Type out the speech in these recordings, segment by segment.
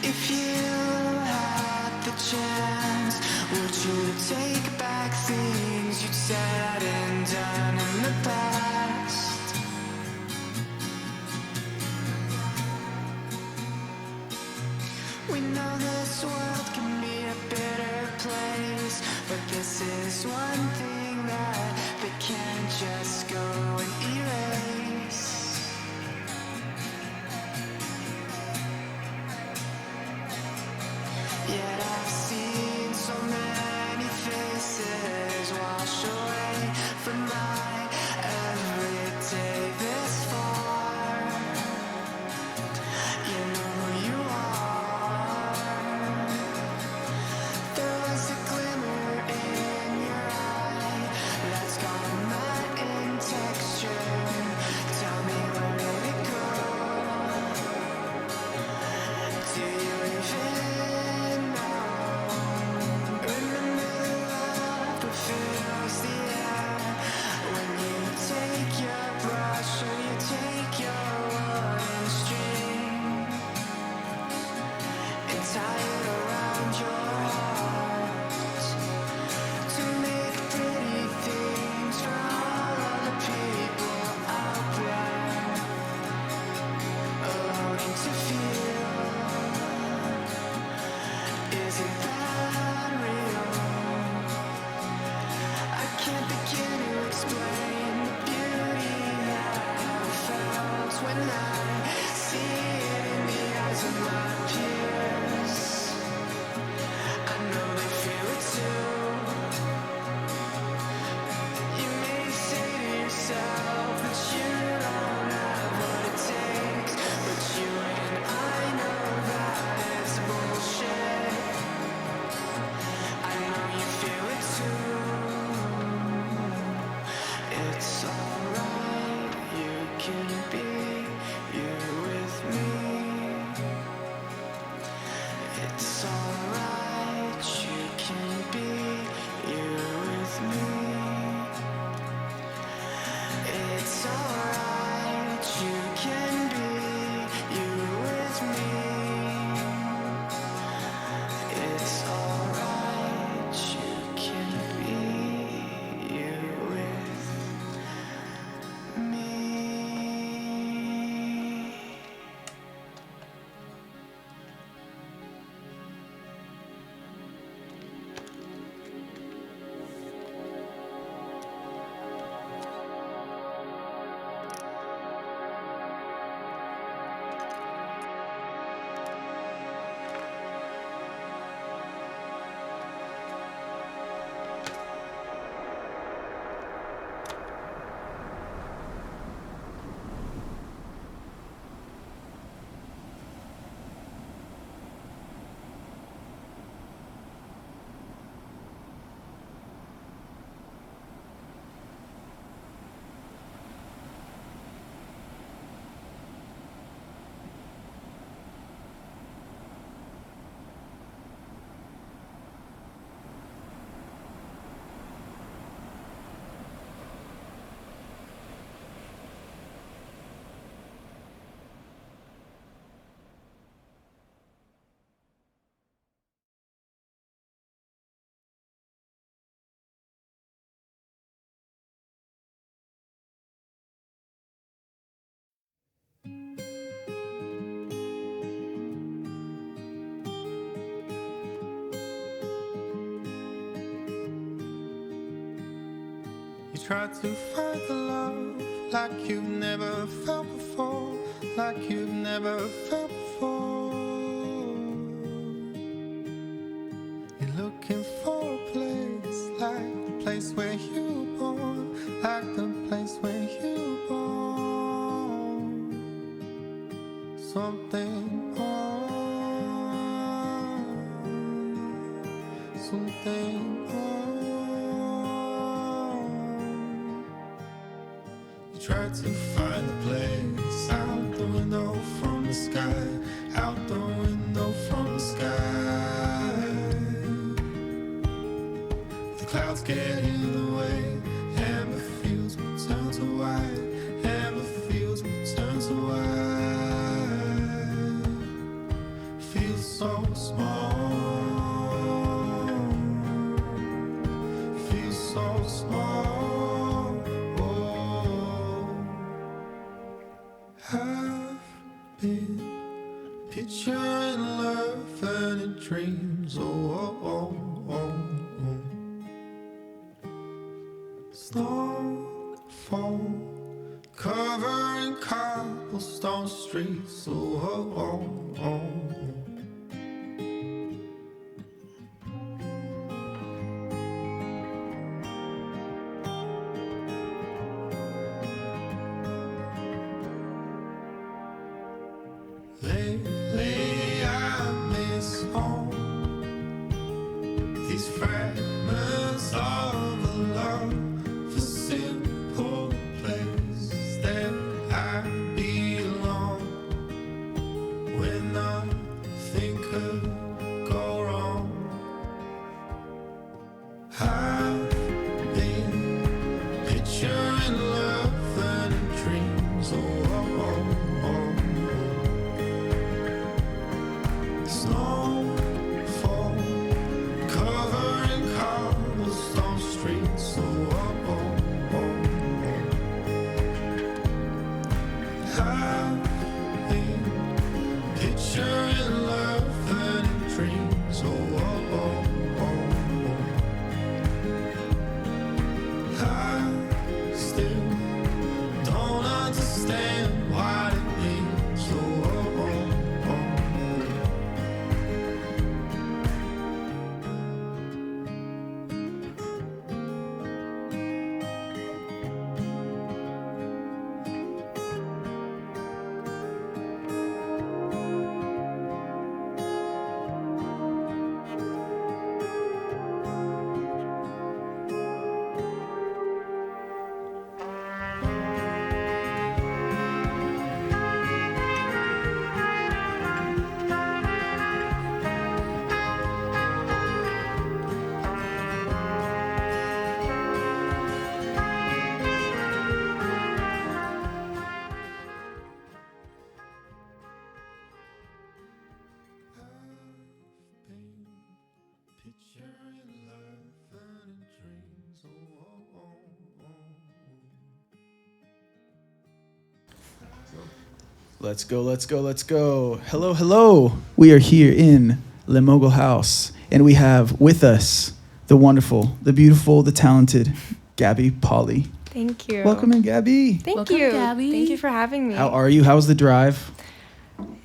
If you had the chance, would you take back things you'd said and done in the past? We know this world can be a bitter place, but this is one thing that they can't just go and erase. Yet I've seen so many faces wash away from my everyday this far. You know who you are. There was a glimmer in your eye that's gone matte in texture. Tell me, where did it go? Do you even know? Remember the love that fills the air when you take your brush or you take your wooden string and tie it around your heart to make pretty things for all of the people out there longing to feel. Isn't that real? I can't begin to explain the beauty that I felt when I see it in the eyes of my peers. I know they feel it too. You may say to yourself that you don't have what it takes, but you and I know that it's bullshit. I know you feel it too. It's alright, you can be here with me. can be you with me. It's alright, you can be you with me. You try to find the love like you've never felt before, like you've never felt before. You're looking for a place like the place where you were born, like the place where you were born. Something more, something more. Try to find a place out the window from the sky, out the window from the sky. The clouds get in the way, and the fields will turn to white, and the fields will turn to white. Feel so small, feel so small. I've been picturing love and in dreams. Snowfall covering cobblestone streets. Lately I miss home, these fragments of a love for simple places that I belong. When nothing could go wrong, I've been picturing love and dreams. Snowfall covering cobblestone streets. I've been picturing love and dreams. I still don't understand why Let's go, let's go, let's go. Hello, hello. We are here in the Mogul House, and we have with us the wonderful, the beautiful, the talented Gabby Poli. Thank you. Welcome in, Gabby. Thank you. Gabby. Thank you for having me. How are you? How was the drive?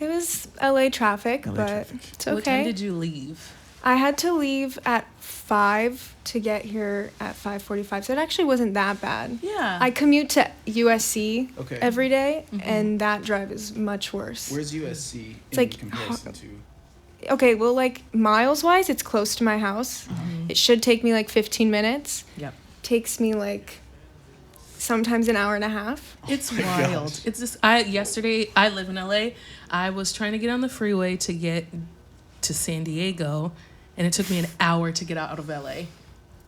It was LA traffic, LA but traffic. it's What time okay. did you leave? I had to leave at 5 to get here at 5:45, so it actually wasn't that bad. Yeah. I commute to USC Okay. every day, and that drive is much worse. Where's USC It's like comparison to? Okay, well, like miles-wise, it's close to my house. It should take me like 15 minutes. Yep. Takes me like sometimes an hour and a half. It's my wild. gosh. It's just yesterday I live in LA. I was trying to get on the freeway to get to San Diego, and it took me an hour to get out of LA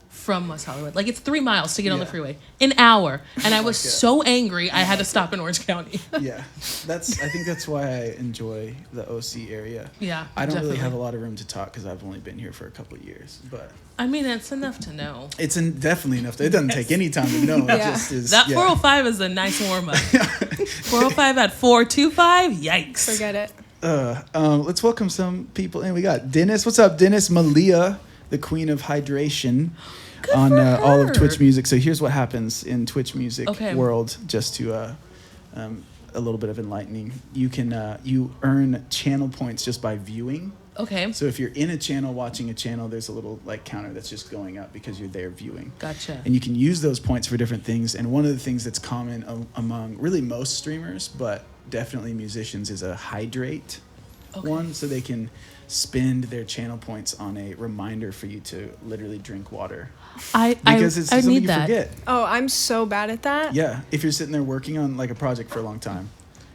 from West Hollywood. Like, it's 3 miles to get on the Yeah. freeway. An hour. And I was Like it. so angry I had to stop in Orange County. Yeah, I think that's why I enjoy the OC area. Yeah. I don't definitely. really have a lot of room to talk because I've only been here for a couple of years, but I mean, it's enough to know. it's definitely enough. It doesn't take any time to know. It Yeah. just is. That yeah. 405 is a nice warm up. 405 at 425, yikes. Forget it. Let's welcome some people in. We got Dennis. What's up, Dennis? Malia, the queen of hydration, Good on for all of her. Twitch music. So here's what happens in Twitch music Okay. world, just to a little bit of enlightening. You can you earn channel points just by viewing. Okay. So if you're in a channel watching a channel, there's a little like counter that's just going up because you're there viewing. Gotcha. And you can use those points for different things. And one of the things that's common among really most streamers, but definitely musicians, is a hydrate one. So they can spend their channel points on a reminder for you to literally drink water. Because it's I something need you that. forget. Oh, I'm so bad at that. Yeah. If you're sitting there working on like a project for a long time,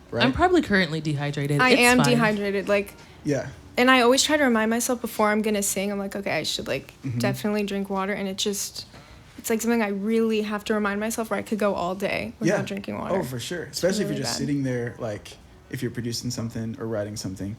right? I'm probably currently dehydrated. I It's am fine. dehydrated. Like, yeah. and I always try to remind myself before I'm gonna sing. I'm like, okay, I should like Mm-hmm. definitely drink water, and it's like something I really have to remind myself, where I could go all day without Yeah. drinking water. Oh, for sure. Especially if really you're just bad. sitting there, like if you're producing something or writing something.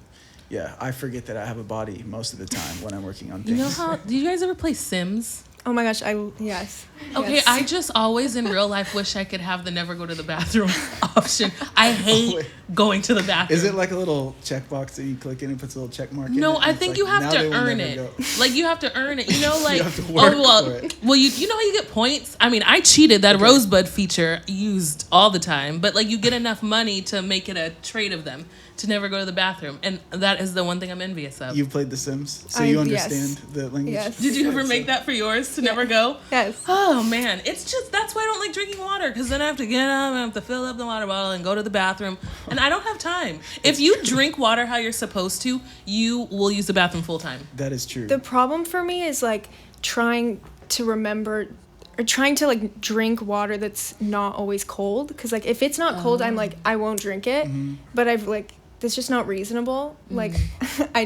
Yeah, I forget that I have a body most of the time when I'm working on You things. know how? Do you guys ever play Sims? Oh my gosh, yes. Okay, Yes. I just always in real life wish I could have the never go to the bathroom option. I hate wait. going to the bathroom. Is it like a little checkbox that you click in and puts a little check mark in it? No, And I it's think like, you have now to they will earn never it. go. Like, you have to earn it. You know, like, have to work for it. well, you know how you get points? I mean, I cheated. That Okay. Rosebud feature used all the time, but like you get enough money to make it a trade of them to never go to the bathroom, and that is the one thing I'm envious of. You've played The Sims, so you Yes. understand the language. Yes. Did you ever So- make that for yours to never go? Yes. Oh man, it's just that's why I don't like drinking water, because then I have to get up, I have to fill up the water bottle and go to the bathroom, and I don't have time. If you drink water how you're supposed to, you will use the bathroom full time. That is true. The problem for me is like trying to remember or trying to like drink water that's not always cold, because like if it's not cold, I'm like, I won't drink it. But I've like, that's just not reasonable. Like I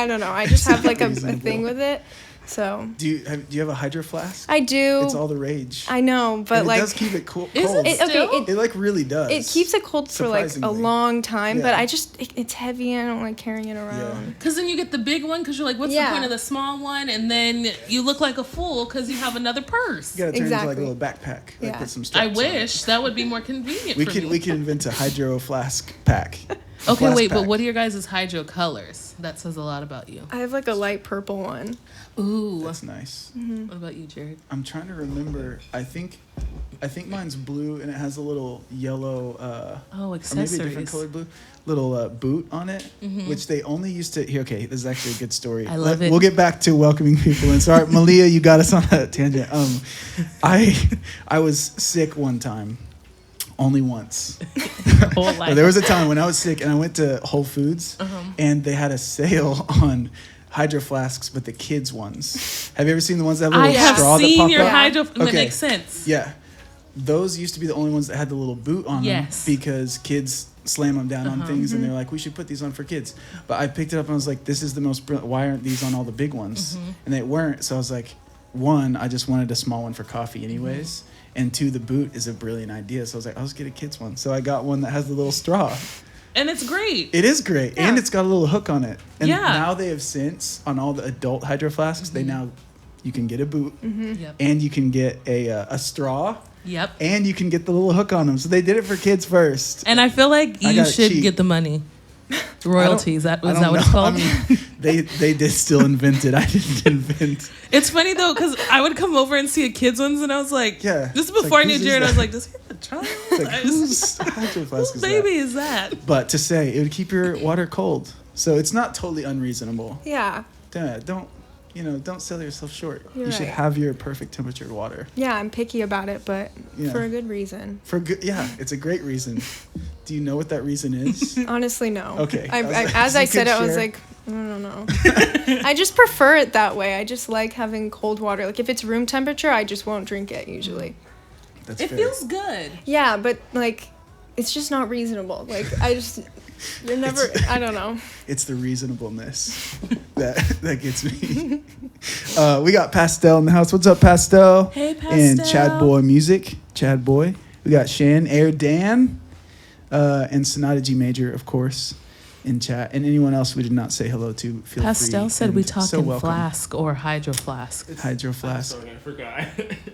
don't know, I just have like a reasonable. thing with it. So do you have a hydro flask? I do. It's all the rage. I know, but and like it does keep it cold. Is it it, okay, still? it like really does. it keeps it cold for like a Surprisingly. long time, but Yeah. I just it's heavy and I don't like carrying it around. Because then you get the big one, because you're like, what's the Yeah. point of the small one? And then you look like a fool because you have another purse. You gotta turn it into like a Exactly. little backpack. Like Yeah. put some I straps on it. wish that would be more convenient We for could me. we could invent a hydro flask pack. A Okay, flask wait, but pack. what are your guys' hydro colors? That says a lot about you. I have like a light purple one. Ooh. That's nice. What about you, Jared? I'm trying to remember. I think mine's blue and it has a little yellow Oh, or maybe a accessories. different colored blue little boot on it, which they only used to. Here, okay, this is actually a good story. I love it. We'll get back to welcoming people in. Sorry, Malia, you got us on that tangent. I was sick one time, only once. Whole But life. there was a time when I was sick and I went to Whole Foods Uh-huh. and they had a sale on hydro flasks, but the kids ones. Have you ever seen the ones that have a I little have straw that seen pop your up? hydro. That Okay. makes sense. Yeah. Those used to be the only ones that had the little boot on Yes. them because kids slam them down on things Mm-hmm. and they're like, we should put these on for kids. But I picked it up and I was like, this is the most brilliant. Why aren't these on all the big ones? Mm-hmm. And they weren't. So I was like, one, I just wanted a small one for coffee anyways. Mm-hmm. And two, the boot is a brilliant idea. So I was like, I'll just get a kid's one. So I got one that has the little straw. And it's great. It is great. Yeah. And it's got a little hook on it. And Yeah. now they have since, on all the adult hydro flasks, they now, you can get a boot Yep. and you can get a straw Yep. And you can get the little hook on them. So they did it for kids first. And I feel like I you gotta should cheat. get the money. Royalties. I Was don't that what it's know. called? I mean, they did still invent it. I didn't invent. It's funny though, because I would come over and see a kids ones, and I was like, Yeah. This is It's before like, I knew whose is Jared. I was that? like, does he have a child? It's like, whose hydro flask Whose is baby that? is that? But to say it would keep your water cold, so it's not totally unreasonable. Yeah. Don't sell yourself short. You're You should right. have your perfect temperature water. Yeah, I'm picky about it, but Yeah. for a good reason. For good, yeah, it's a great reason. Do you know what that reason is? Honestly, no. Okay. As I said You it, I could was share. like, I don't know. I just prefer it that way. I just like having cold water. Like if it's room temperature, I just won't drink it usually. That's It fair. feels good. Yeah, but like, it's just not reasonable. Like you're never. I don't know. It's the reasonableness that gets me. We got Pastel in the house. What's up, Pastel? Hey, And Pastel. Chad Boy Music. Chad Boy. We got Shan, Air Dan, and Sonata G Major, of course, in chat. And anyone else we did not say hello to, feel Pastel free. said we and talk so in welcome. flask or hydro flask. Hydro flask. Sorry, I forgot.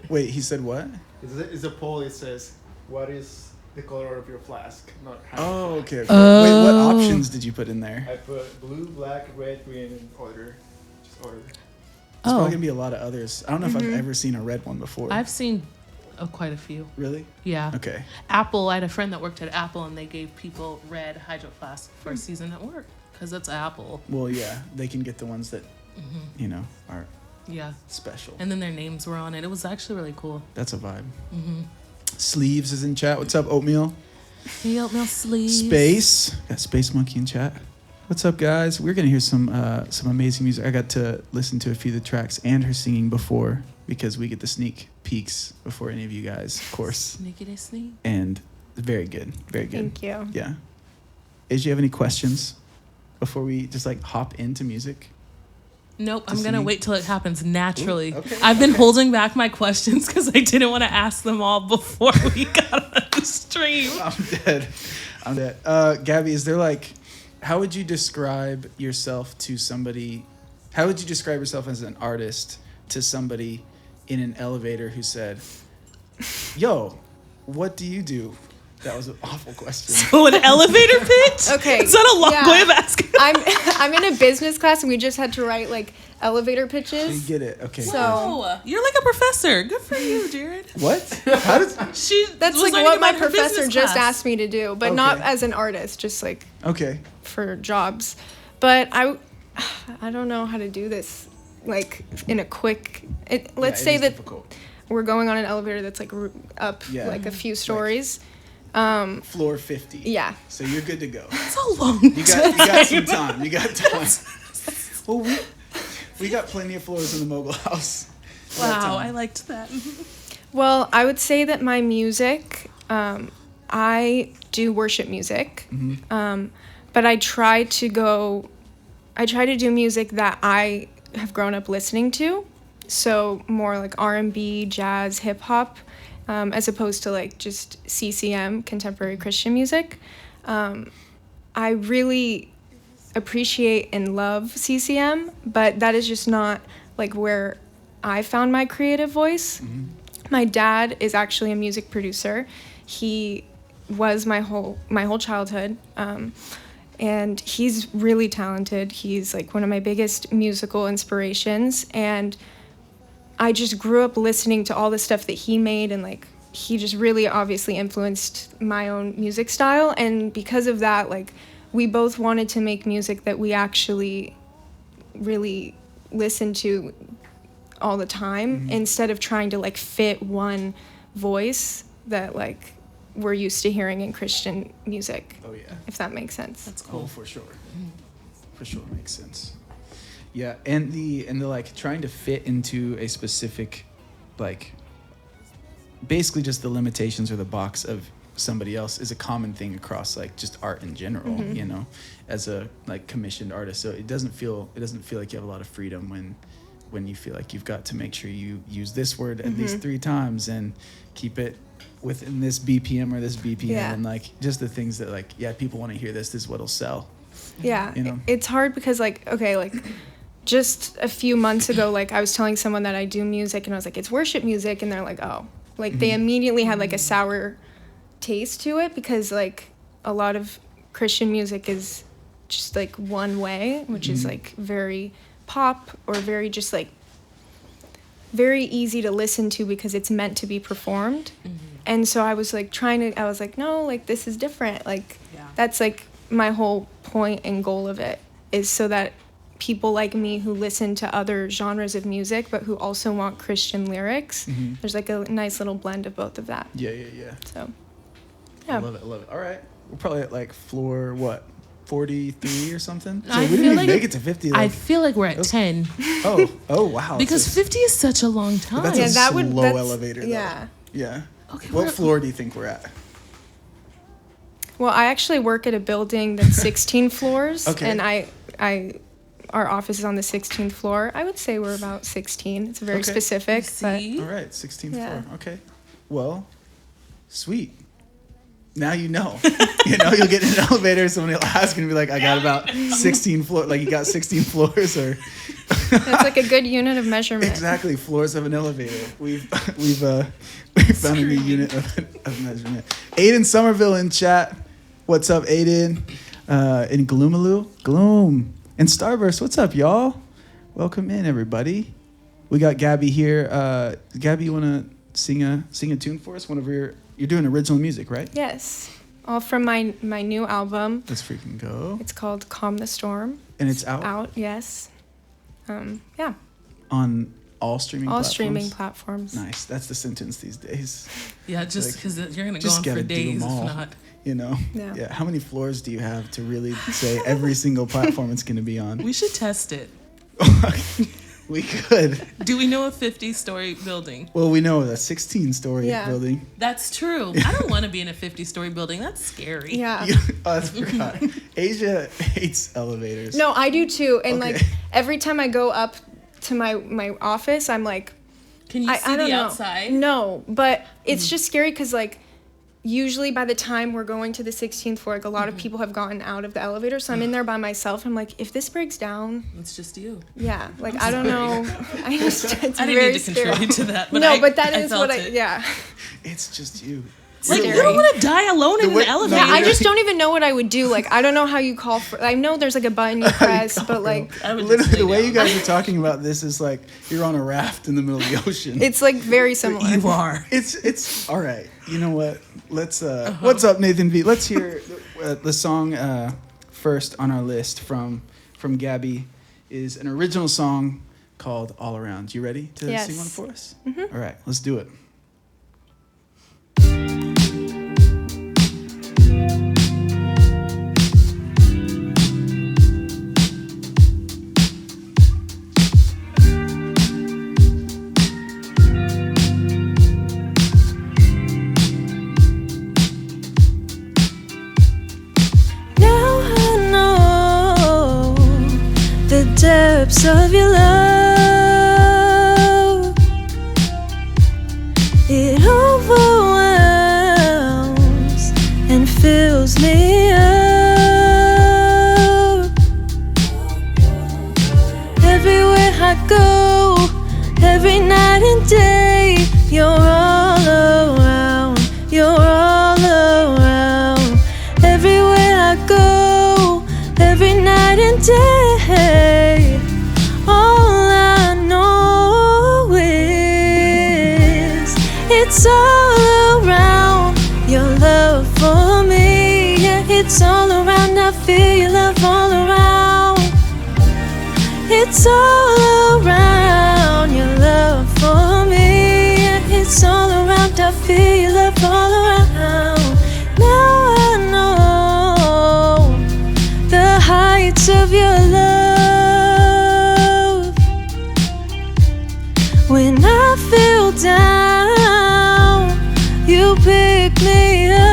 Wait, he said what? It's a poll. It says, "What is the color of your flask?" Not. Oh, okay. Wait, Oh. what options did you put in there? I put blue, black, red, green, and order. Just order. There's Oh, probably gonna be a lot of others. I don't know if I've ever seen a red one before. I've seen quite a few. Really? Yeah. Okay. Apple, I had a friend that worked at Apple, and they gave people red hydro flask for a season at work because it's Apple. Well, yeah, they can get the ones that Mm-hmm. are Yeah. special. And then their names were on it. It was actually really cool. That's a vibe. Sleeves is in chat. What's up, Oatmeal? The oatmeal sleeves. Space. Got Space Monkey in chat. What's up, guys? We're gonna hear some amazing music. I got to listen to a few of the tracks and her singing before because we get the sneak peeks before any of you guys, of course. Sneakity sneak. And very good, very good. Thank you. Yeah. Do you have any questions before we just like hop into music? Nope, I'm To going to sing? wait till it happens naturally. Ooh, okay, I've been holding back my questions because I didn't want to ask them all before we got on the stream. I'm dead. Gabby, is there like, how would you describe yourself to somebody? How would you describe yourself as an artist to somebody in an elevator who said, "Yo, what do you do?" That was an awful question. So an elevator pitch? Okay, Is that a long yeah. way of asking? I'm in a business class and we just had to write like elevator You pitches. get it? Okay. So- Oh, you're like a professor. Good for you, Jared. What? How does? She That's was like learning what my about her professor business just class. asked me to do, but not Okay. as an artist, just like Okay. for jobs. But I don't know how to do this like in a quick. Let's Yeah, say it is that difficult. we're going on an elevator that's like up Yeah. like a few stories. Floor 50. Yeah. So you're good to go. It's a long You got some time. You got time. Well, we got plenty of floors in the Mogul House. We got Wow, time. I liked that. Well, I would say that my music, I do worship music, but I try to do music that I have grown up listening to, so more like R&B, jazz, hip hop, as opposed to like just CCM, contemporary Christian music. I really appreciate and love CCM, but that is just not like where I found my creative voice. My dad is actually a music producer. He was my whole childhood, and he's really talented. He's like one of my biggest musical inspirations, and I just grew up listening to all the stuff that he made, and like he just really obviously influenced my own music style. And because of that, like we both wanted to make music that we actually really listen to all the time, instead of trying to like fit one voice that like we're used to hearing in Christian music, Oh, yeah. if that makes sense. That's Oh, cool. for sure. For sure makes sense. Yeah, and the like trying to fit into a specific, like, basically just the limitations or the box of somebody else is a common thing across like just art in general, you know, as a like commissioned artist. So it doesn't feel like you have a lot of freedom when you feel like you've got to make sure you use this word at least 3 times and keep it within this BPM or this BPM, Yeah. and like just the things that like, yeah, people want to hear this is what'll sell. Yeah, You know? it's hard because like, okay, like just a few months ago, like I was telling someone that I do music and I was like, it's worship music, and they're like, oh, Like they immediately had like a sour taste to it because like a lot of Christian music is just like one way, which is like very pop or very just like very easy to listen to because it's meant to be performed. And so I was like I was like, no, like this is different. Like that's like my whole point and goal of it is so that people like me who listen to other genres of music but who also want Christian lyrics, there's like a nice little blend of both of that. Yeah. So I love it. All right. We're probably at like floor, what, 43 or something? So I we feel didn't even like- make it to 50. I Like, feel like we're at 10 oh, wow. because It's 50 is such a long time. that's Yeah, a that would- slow that's- elevator, though. yeah. Yeah. Okay, What we're- floor do you think we're at? Well, I actually work at a building that's 16 floors, Okay. and our office is on the 16th floor. I would say we're about 16. It's very Okay. specific, but See? All right, 16th Yeah. floor. Okay. Well, sweet. Now you know. You'll get in an elevator, somebody will ask and be like, I got about 16 floors. Like, you got 16 floors or... that's like a good unit of measurement. Exactly, floors of an elevator. We've found a new unit of measurement. Aiden Somerville in chat. What's up, Aiden? In Gloomaloo? Gloom. And Starburst, what's up, y'all? Welcome in, everybody. We got Gabby here. Gabby, you want to sing a tune for us? You're doing original music, right? Yes. All from my new album. Let's freaking go. It's called Calm the Storm. And it's out? Out, yes. Yeah. On all streaming All platforms? streaming platforms. Nice. That's the sentence these days. Yeah, just Like, because you're gonna go just on gotta for do days them if all. not. Yeah. How many floors do you have to really say every single platform it's going to be on? We should test it. We could. Do we know a 50-story building? Well, we know a 16-story Yeah. building. That's true. I don't want to be in a 50-story building. That's scary. Yeah. I forgot. Asia hates elevators. No, I do too. And Okay. like every time I go up to my office, I'm like, Can you see I don't the know. outside? No, but it's just scary because like usually by the time we're going to the 16th floor, like a lot of people have gotten out of the elevator, so I'm in there by myself. I'm like, if this breaks down, It's just you. yeah, like I don't know. I just, it's I didn't very need to scary. contribute to that. But No, but that I is felt what it. yeah. It's just you. Like, you Scary. don't want to die alone in way- an elevator. Yeah, I just don't even know what I would do. Like, I don't know how you call for. I know there's like a button you press, but like, I would just Literally, lay the way down. you guys are talking about this is like you're on a raft in the middle of the ocean. it's like very similar. You are. It's all right. You know what? Let's. What's up, Nathan V? Let's hear the song first on our list from Gabby. Is an original song called "All Around." You ready to Yes. sing one for us? All right, let's do it. Now I know the depths of your love. It overwhelms and fills me up. Everywhere I go, every night and day, you're all around. You're all around. Everywhere I go, every night and day, all I know is it's all around. Your love for me, yeah, it's all around. I feel your love all around. It's all around. Your love for me, yeah, it's all around. I feel your love all around. Now I know the heights of your love. When I feel down, you pick me up.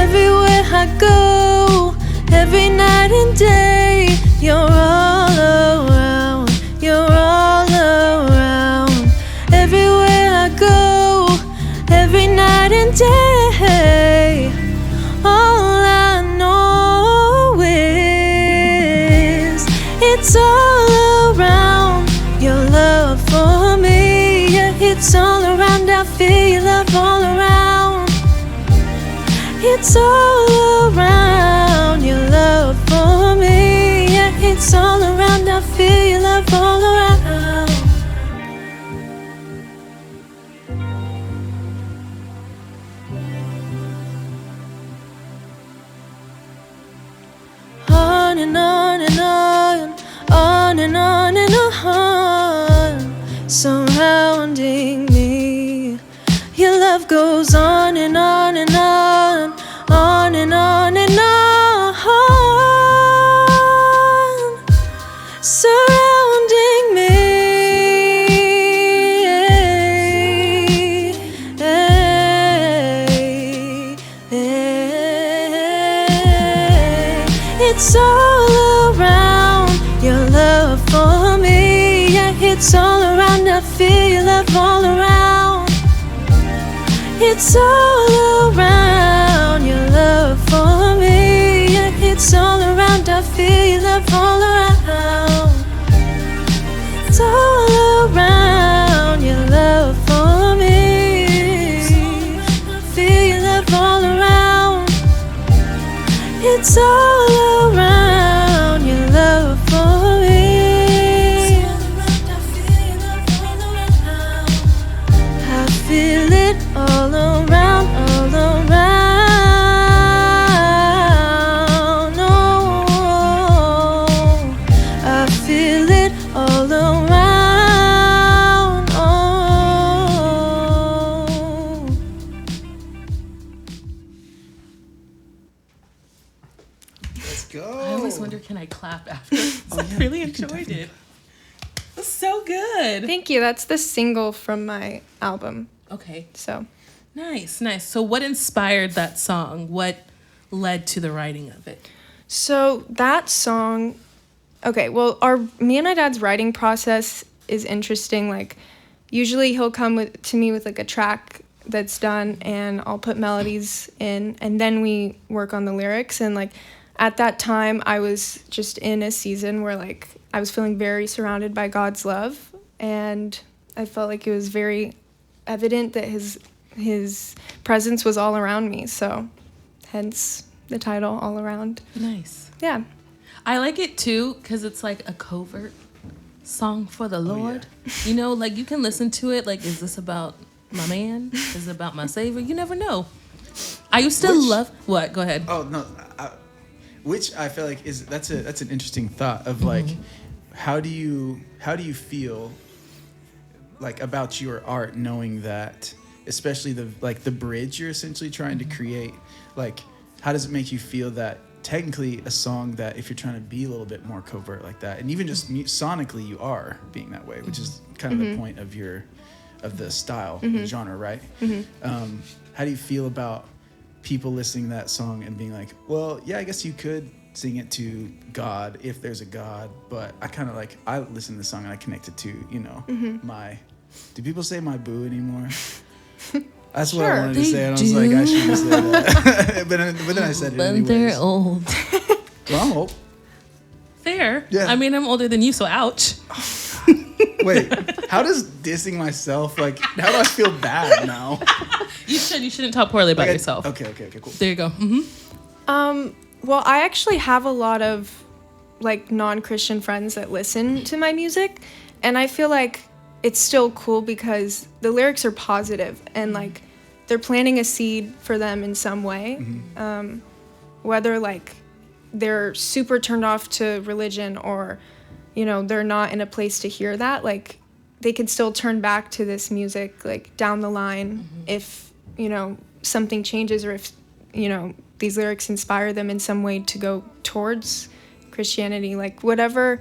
Everywhere I go, every night and day, you're all around. You're all around. Everywhere I go, every night and day, all I know is it's all around. Your love It's all around, your love for me. Yeah, it's all around, I feel your love all around. On and on and on, on and on and on, surrounding me. Your love goes on and on and on, on and on and on, surrounding me. It's all around, your love for me. Yeah, it's all around, I feel your love all around. It's all around, your love for me. Yeah, it's all around, I feel your love all around. It's all around, your love for me. I feel your love all around. It's all around, your love for me. I feel it all around, all around. Oh, I feel it all around. Oh. Let's go. I always wonder, can I clap after? I really enjoyed it. That's so good. Thank you. That's the single from my album. Okay, So nice, nice. So what inspired that song? What led to the writing of it? So that song, okay, well, me and my dad's writing process is interesting. Like, usually he'll come to me with like a track that's done, and I'll put melodies in, and then we work on the lyrics. And like, at that time, I was just in a season where like I was feeling very surrounded by God's love, and I felt like it was very evident that his presence was all around me. So, hence the title, All Around. Nice. Yeah. I like it too because it's like a covert song for the Lord. You know, like you can listen to it like, is this about my man? Is it about my savior? You never know. I used to love what? Go ahead. Oh no, which I feel like that's an interesting thought of like, how do you feel like about your art, knowing that, especially the bridge you're essentially trying to create, like how does it make you feel that technically a song that if you're trying to be a little bit more covert like that, and even just sonically you are being that way, which is kind of the point of the style, the genre, right? How do you feel about people listening to that song and being like, well, yeah, I guess you could sing it to God if there's a God, but I kind of like, I listen to the song and I connect it to, you know, my, do people say my boo anymore? That's what I wanted to say, and I was like, I shouldn't say that. but then I said it anyways. But they're old. Well, I'm old. Fair. Yeah. I mean, I'm older than you, so ouch. Wait, how does dissing myself, like, how do I feel bad now? You shouldn't talk poorly about yourself. Okay, cool. There you go. Well, I actually have a lot of like non-Christian friends that listen to my music, and I feel like it's still cool because the lyrics are positive and like they're planting a seed for them in some way. Whether like they're super turned off to religion or, you know, they're not in a place to hear that, like they could still turn back to this music like down the line if, you know, something changes, or if, you know, these lyrics inspire them in some way to go towards Christianity, like whatever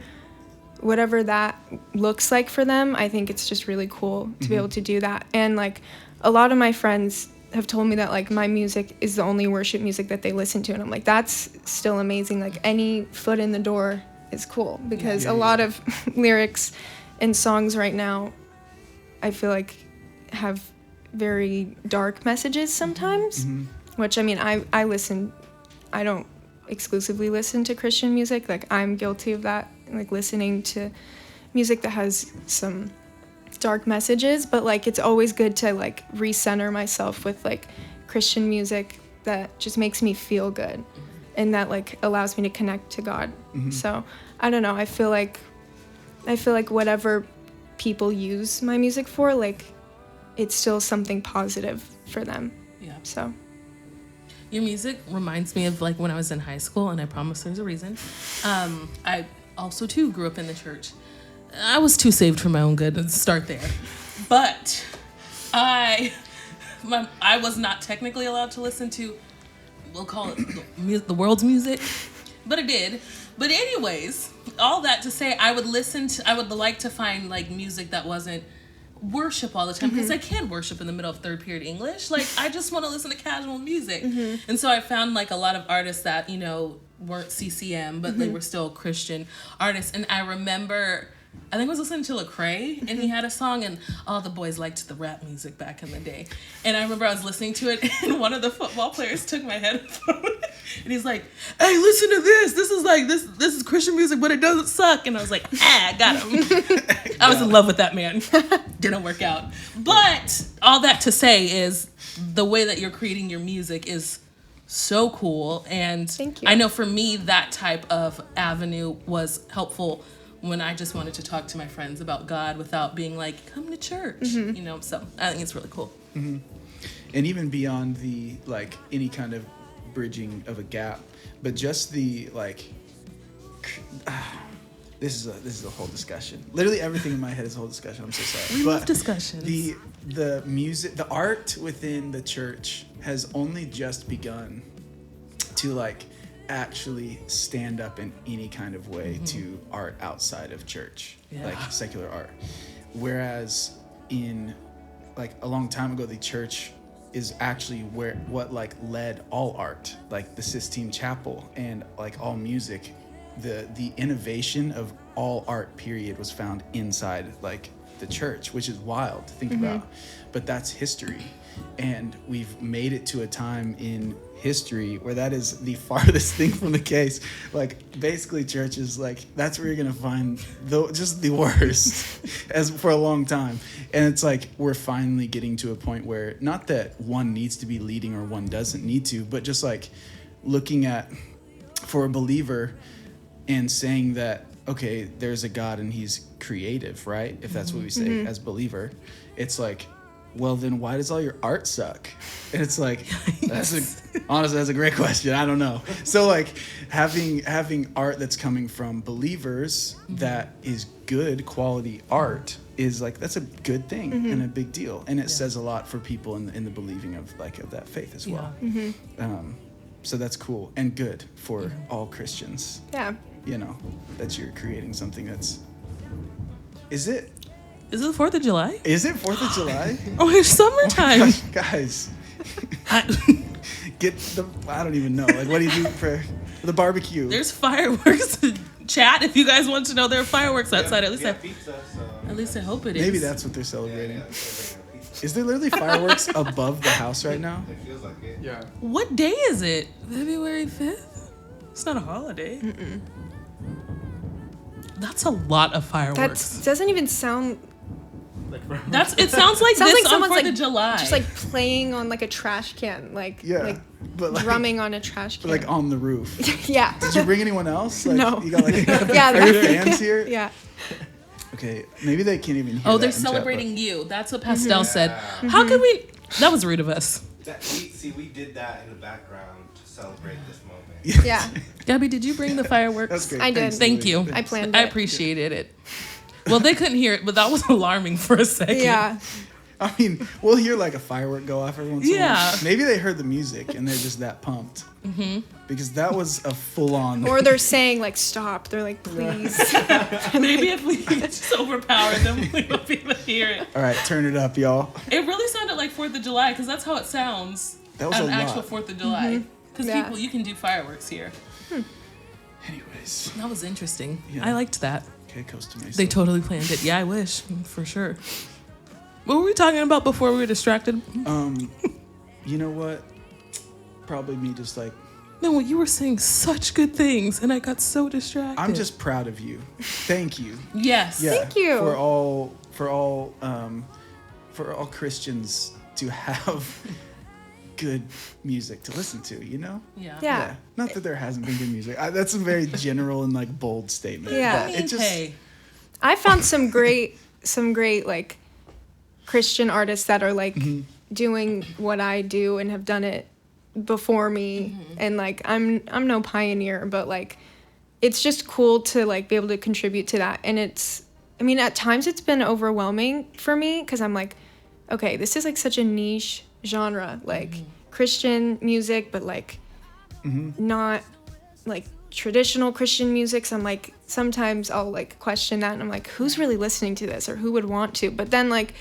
that looks like for them. I think it's just really cool to be able to do that. And like a lot of my friends have told me that like my music is the only worship music that they listen to, and I'm like, that's still amazing. Like any foot in the door is cool, because a lot of lyrics and songs right now I feel like have very dark messages sometimes, which I mean, I don't exclusively listen to Christian music. Like I'm guilty of that, like listening to music that has some dark messages, but like it's always good to like recenter myself with like Christian music that just makes me feel good, and that like allows me to connect to God. So I don't know. I feel like whatever people use my music for, like, it's still something positive for them. Yeah. So Your music reminds me of like when I was in high school, and I promise there's a reason. I also too grew up in the church. I was too saved for my own good. Let's start there. But I was not technically allowed to listen to, we'll call it the world's music, but I did. But anyways, all that to say, I would like to find like music that wasn't worship all the time, because I can't worship in the middle of third period English. Like, I just want to listen to casual music. And so I found like a lot of artists that, you know, weren't CCM, but they were still Christian artists. And I remember, I think I was listening to Lecrae, and he had a song, and all the boys liked the rap music back in the day. And I remember I was listening to it, and one of the football players took my headphone, and he's like, "Hey, listen to this. This is like this is Christian music, but it doesn't suck." And I was like, got him. I was in love with that man. Didn't work out. But all that to say is the way that you're creating your music is so cool. And Thank you. I know for me, that type of avenue was helpful when I just wanted to talk to my friends about God without being like, come to church, you know? So I think it's really cool. And even beyond the, like, any kind of bridging of a gap, but just the, like, this is a whole discussion. Literally everything in my head is a whole discussion. I'm so sorry. We love discussions. The music, the art within the church has only just begun to, like, actually stand up in any kind of way to art outside of church, like secular art. Whereas in, like, a long time ago, the church is actually what like led all art, like the Sistine Chapel and like all music. The innovation of all art period was found inside like the church, which is wild to think about, but that's history. And we've made it to a time in history where that is the farthest thing from the case. Like, basically church is like, that's where you're gonna find just the worst as for a long time. And it's like we're finally getting to a point where, not that one needs to be leading or one doesn't need to, but just like looking at, for a believer, and saying that, okay, there's a God and he's creative, right? If that's what we say as believer, it's like, well, then why does all your art suck? And it's like, honestly, that's a great question. I don't know. So like having art that's coming from believers that is good quality art is like, that's a good thing and a big deal. And it says a lot for people in the believing of that faith as well. So that's cool and good for all Christians. yeah. You know, that you're creating something that's, is it Is it the 4th of July? Is it 4th of July? Oh, it's summertime. Guys, get the, I don't even know. Like, what do you do for the barbecue? There's fireworks. Chat, if you guys want to know, there are fireworks outside. At least I hope it is. Maybe that's what they're celebrating. Is there literally fireworks above the house right now? It feels like it. Yeah. What day is it? February 5th? It's not a holiday. That's a lot of fireworks. That doesn't even sound. It sounds like Sounds this like someone's on 4th like of July. just like playing on like a trash can, like but like, drumming on a trash can. like on the roof. Yeah. Did you bring anyone else? Like, No. You got like Yeah, are your fans here? Yeah. Okay, maybe they can't even hear. Oh, they're that in chat, celebrating you. That's what Pastel said. How could we? That was rude of us. We did that in the background to celebrate this moment. Yeah. Gabby, did you bring the fireworks? That's great. I did. Thanks, Thank Louie. you. I planned I it. appreciated it. Well, they couldn't hear it, but that was alarming for a second. Yeah. I mean, we'll hear like a firework go off every once in a Yeah. while. Maybe they heard the music and they're just that pumped. Because that was a full-on. Or they're saying like stop. They're like please. Maybe if we could just overpower them, we would be able to hear it. All right, turn it up, y'all. It really sounded like 4th of July because that's how it sounds. That was on a actual lot. 4th of July. Because Yeah. people, you can do fireworks here. Anyways, That was interesting. Yeah. I liked that. okay, Costa Mesa. They totally planned it. Yeah, I wish for sure. What were we talking about before we were distracted? You know what? Probably me just like, No, you were saying such good things, and I got so distracted. I'm just proud of you. Thank you. yes. Yeah, Thank you. For all Christians to have good music to listen to, you know? Yeah. Not that there hasn't been good music. That's a very general and like bold statement. Yeah. But I mean, it just hey, I found some great like Christian artists that are like doing what I do and have done it before me, and like I'm no pioneer, but like it's just cool to like be able to contribute to that. And I mean, at times it's been overwhelming for me because I'm like, okay, this is like such a niche genre, like Christian music, but like not like traditional Christian music. So I'm like, sometimes I'll like question that, and I'm like, who's really listening to this, or who would want to? But then like,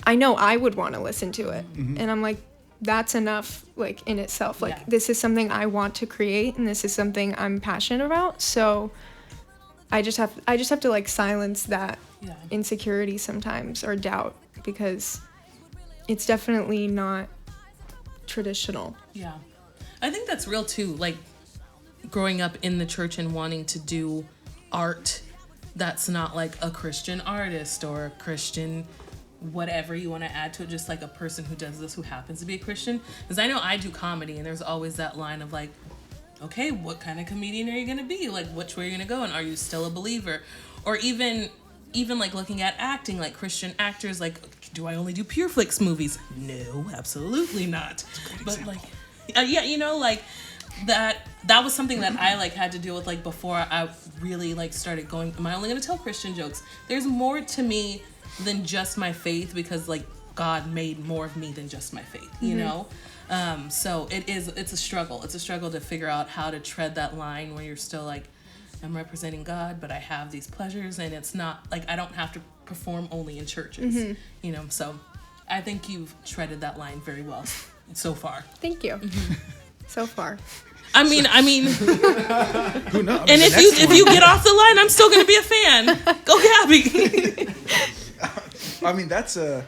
I know I would want to listen to it, and I'm like, that's enough, like in itself. Like this is something I want to create, and this is something I'm passionate about. So I just have to like silence that insecurity sometimes, or doubt, because it's definitely not traditional. Yeah. I think that's real too. Like growing up in the church and wanting to do art that's not like a Christian artist or a Christian whatever you want to add to it, just like a person who does this who happens to be a Christian. Because I know I do comedy, and there's always that line of like, okay, what kind of comedian are you going to be? Like, which way are you going to go? And are you still a believer? Or even like looking at acting, like Christian actors, like, do I only do Pure Flix movies? No, absolutely not. But like, yeah, you know, like that was something that I like had to deal with like before I really like started going, am I only going to tell Christian jokes? There's more to me than just my faith, because like God made more of me than just my faith, you know? So it's a struggle. It's a struggle to figure out how to tread that line where you're still like, I'm representing God, but I have these pleasures, and it's not like I don't have to perform only in churches, you know? So I think you've treaded that line very well so far. Thank you. So far. I mean, who knows? and if you get off the line, I'm still gonna be a fan. Go Gabby. I mean, that's a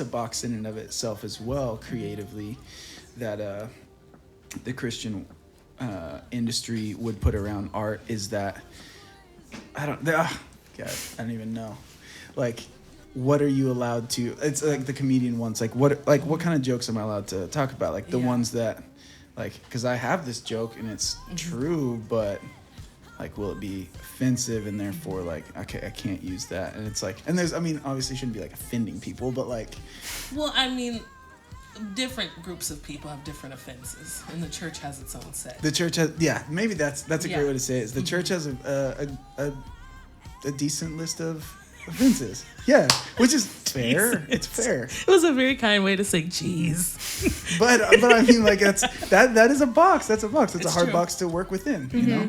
box in and of itself as well, creatively, that the Christian industry would put around art, is that I don't even know. Like, what are you allowed to? It's like the comedian ones. Like, what kind of jokes am I allowed to talk about? Like the ones that, like, because I have this joke and it's true, but like, will it be offensive, and therefore like, okay, I can't use that. And it's like, and there's, I mean, obviously shouldn't be like offending people, but like, well, I mean, different groups of people have different offenses, and the church has its own set. The church has, maybe that's a great way to say it. Is the church has a decent list of offenses. Yeah, which is fair. It's fair. It was a very kind way to say "jeez." But I mean, like, that is a box. That's a box. It's a hard true. box to work within. You know,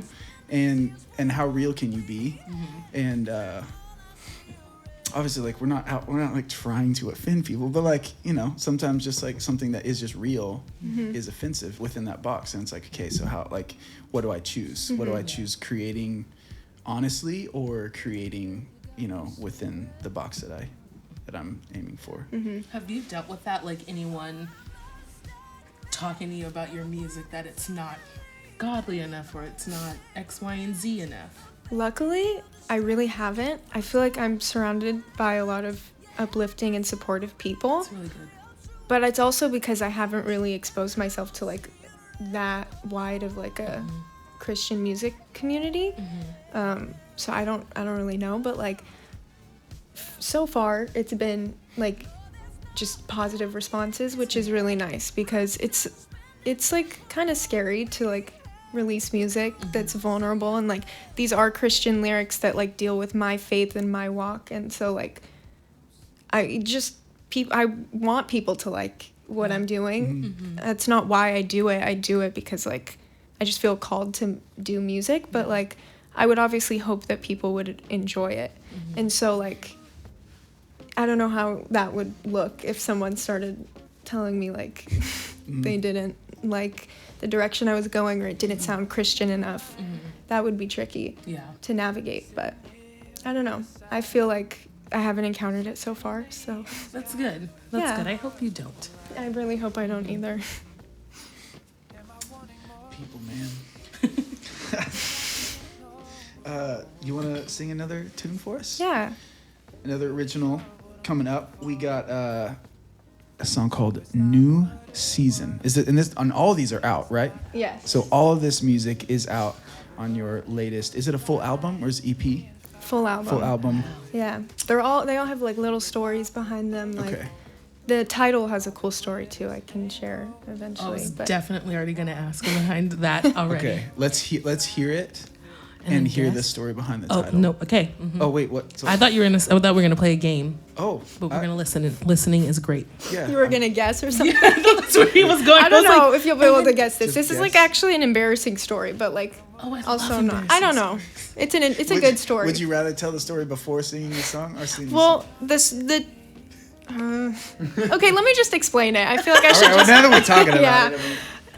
and how real can you be? And obviously, like, we're not like trying to offend people, but like, you know, sometimes just like something that is just real is offensive within that box, and it's like, okay, so how, like, what do I choose? What do I choose? Creating honestly, or creating, you know, within the box that I'm aiming for. Have you dealt with that? Like anyone talking to you about your music, that it's not godly enough, or it's not X, Y, and Z enough? Luckily, I really haven't. I feel like I'm surrounded by a lot of uplifting and supportive people. It's really good. But it's also because I haven't really exposed myself to like that wide of like a Christian music community. So I don't really know, but like so far it's been like just positive responses, which is really nice, because it's like kind of scary to like release music that's vulnerable, and like these are Christian lyrics that like deal with my faith and my walk, and so like I want people to like what I'm doing. That's not why I do it. I do it because like I just feel called to do music, but like I would obviously hope that people would enjoy it. And so like I don't know how that would look if someone started telling me like they didn't like the direction I was going, or it didn't sound Christian enough. That would be tricky to navigate, but I don't know. I feel like I haven't encountered it so far, so That's good. That's good. I hope you don't. I really hope I don't either. People, man. You want to sing another tune for us? Yeah. Another original coming up. We got a song called New Season. Is it? And this on all of these are out, right? Yes. So all of this music is out on your latest. Is it a full album or is it EP? Full album. Full album. Yeah. They all have like little stories behind them. Like Okay. the title has a cool story too. I can share I eventually. was but definitely already gonna ask behind that already. Okay. Let's hear it and then hear the guess? story behind the Oh title. no. Okay. Oh wait, what? So, I thought we were gonna play a game, oh, but we're gonna listen. And listening is great. Yeah. you were gonna guess or something. That's where he was going. I don't was know like, if you'll be able to guess this. Just This is like guess. actually an embarrassing story, but like oh, I also love not. I don't know. It's a Would good you- story. Would you rather tell the story before singing the song or singing? Well, okay, let me just explain it. I feel like I the should song? All right. Well, just. now that we're talking about Yeah. it,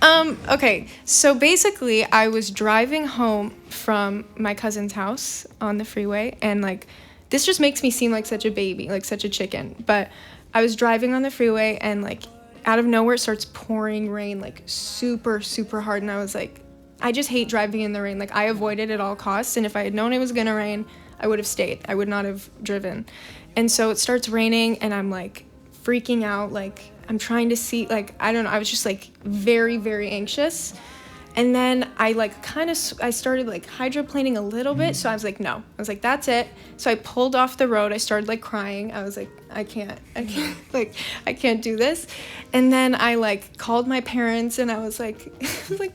I mean, Okay, so basically, I was driving home from my cousin's house on the freeway, and like, this just makes me seem like such a baby, like such a chicken. But I was driving on the freeway, and like, out of nowhere, it starts pouring rain, like super, super hard, and I was like, I just hate driving in the rain. Like, I avoid it at all costs, and if I had known it was gonna rain, I would have stayed. I would not have driven. And so it starts raining, and I'm like freaking out, like I'm trying to see, like, I don't know, I was just like very, very anxious. And then I like I started like hydroplaning a little bit. So I was like, no, I was like, that's it. So I pulled off the road. I started like crying. I was like, I can't, like, I can't do this. And then I like called my parents and I was like,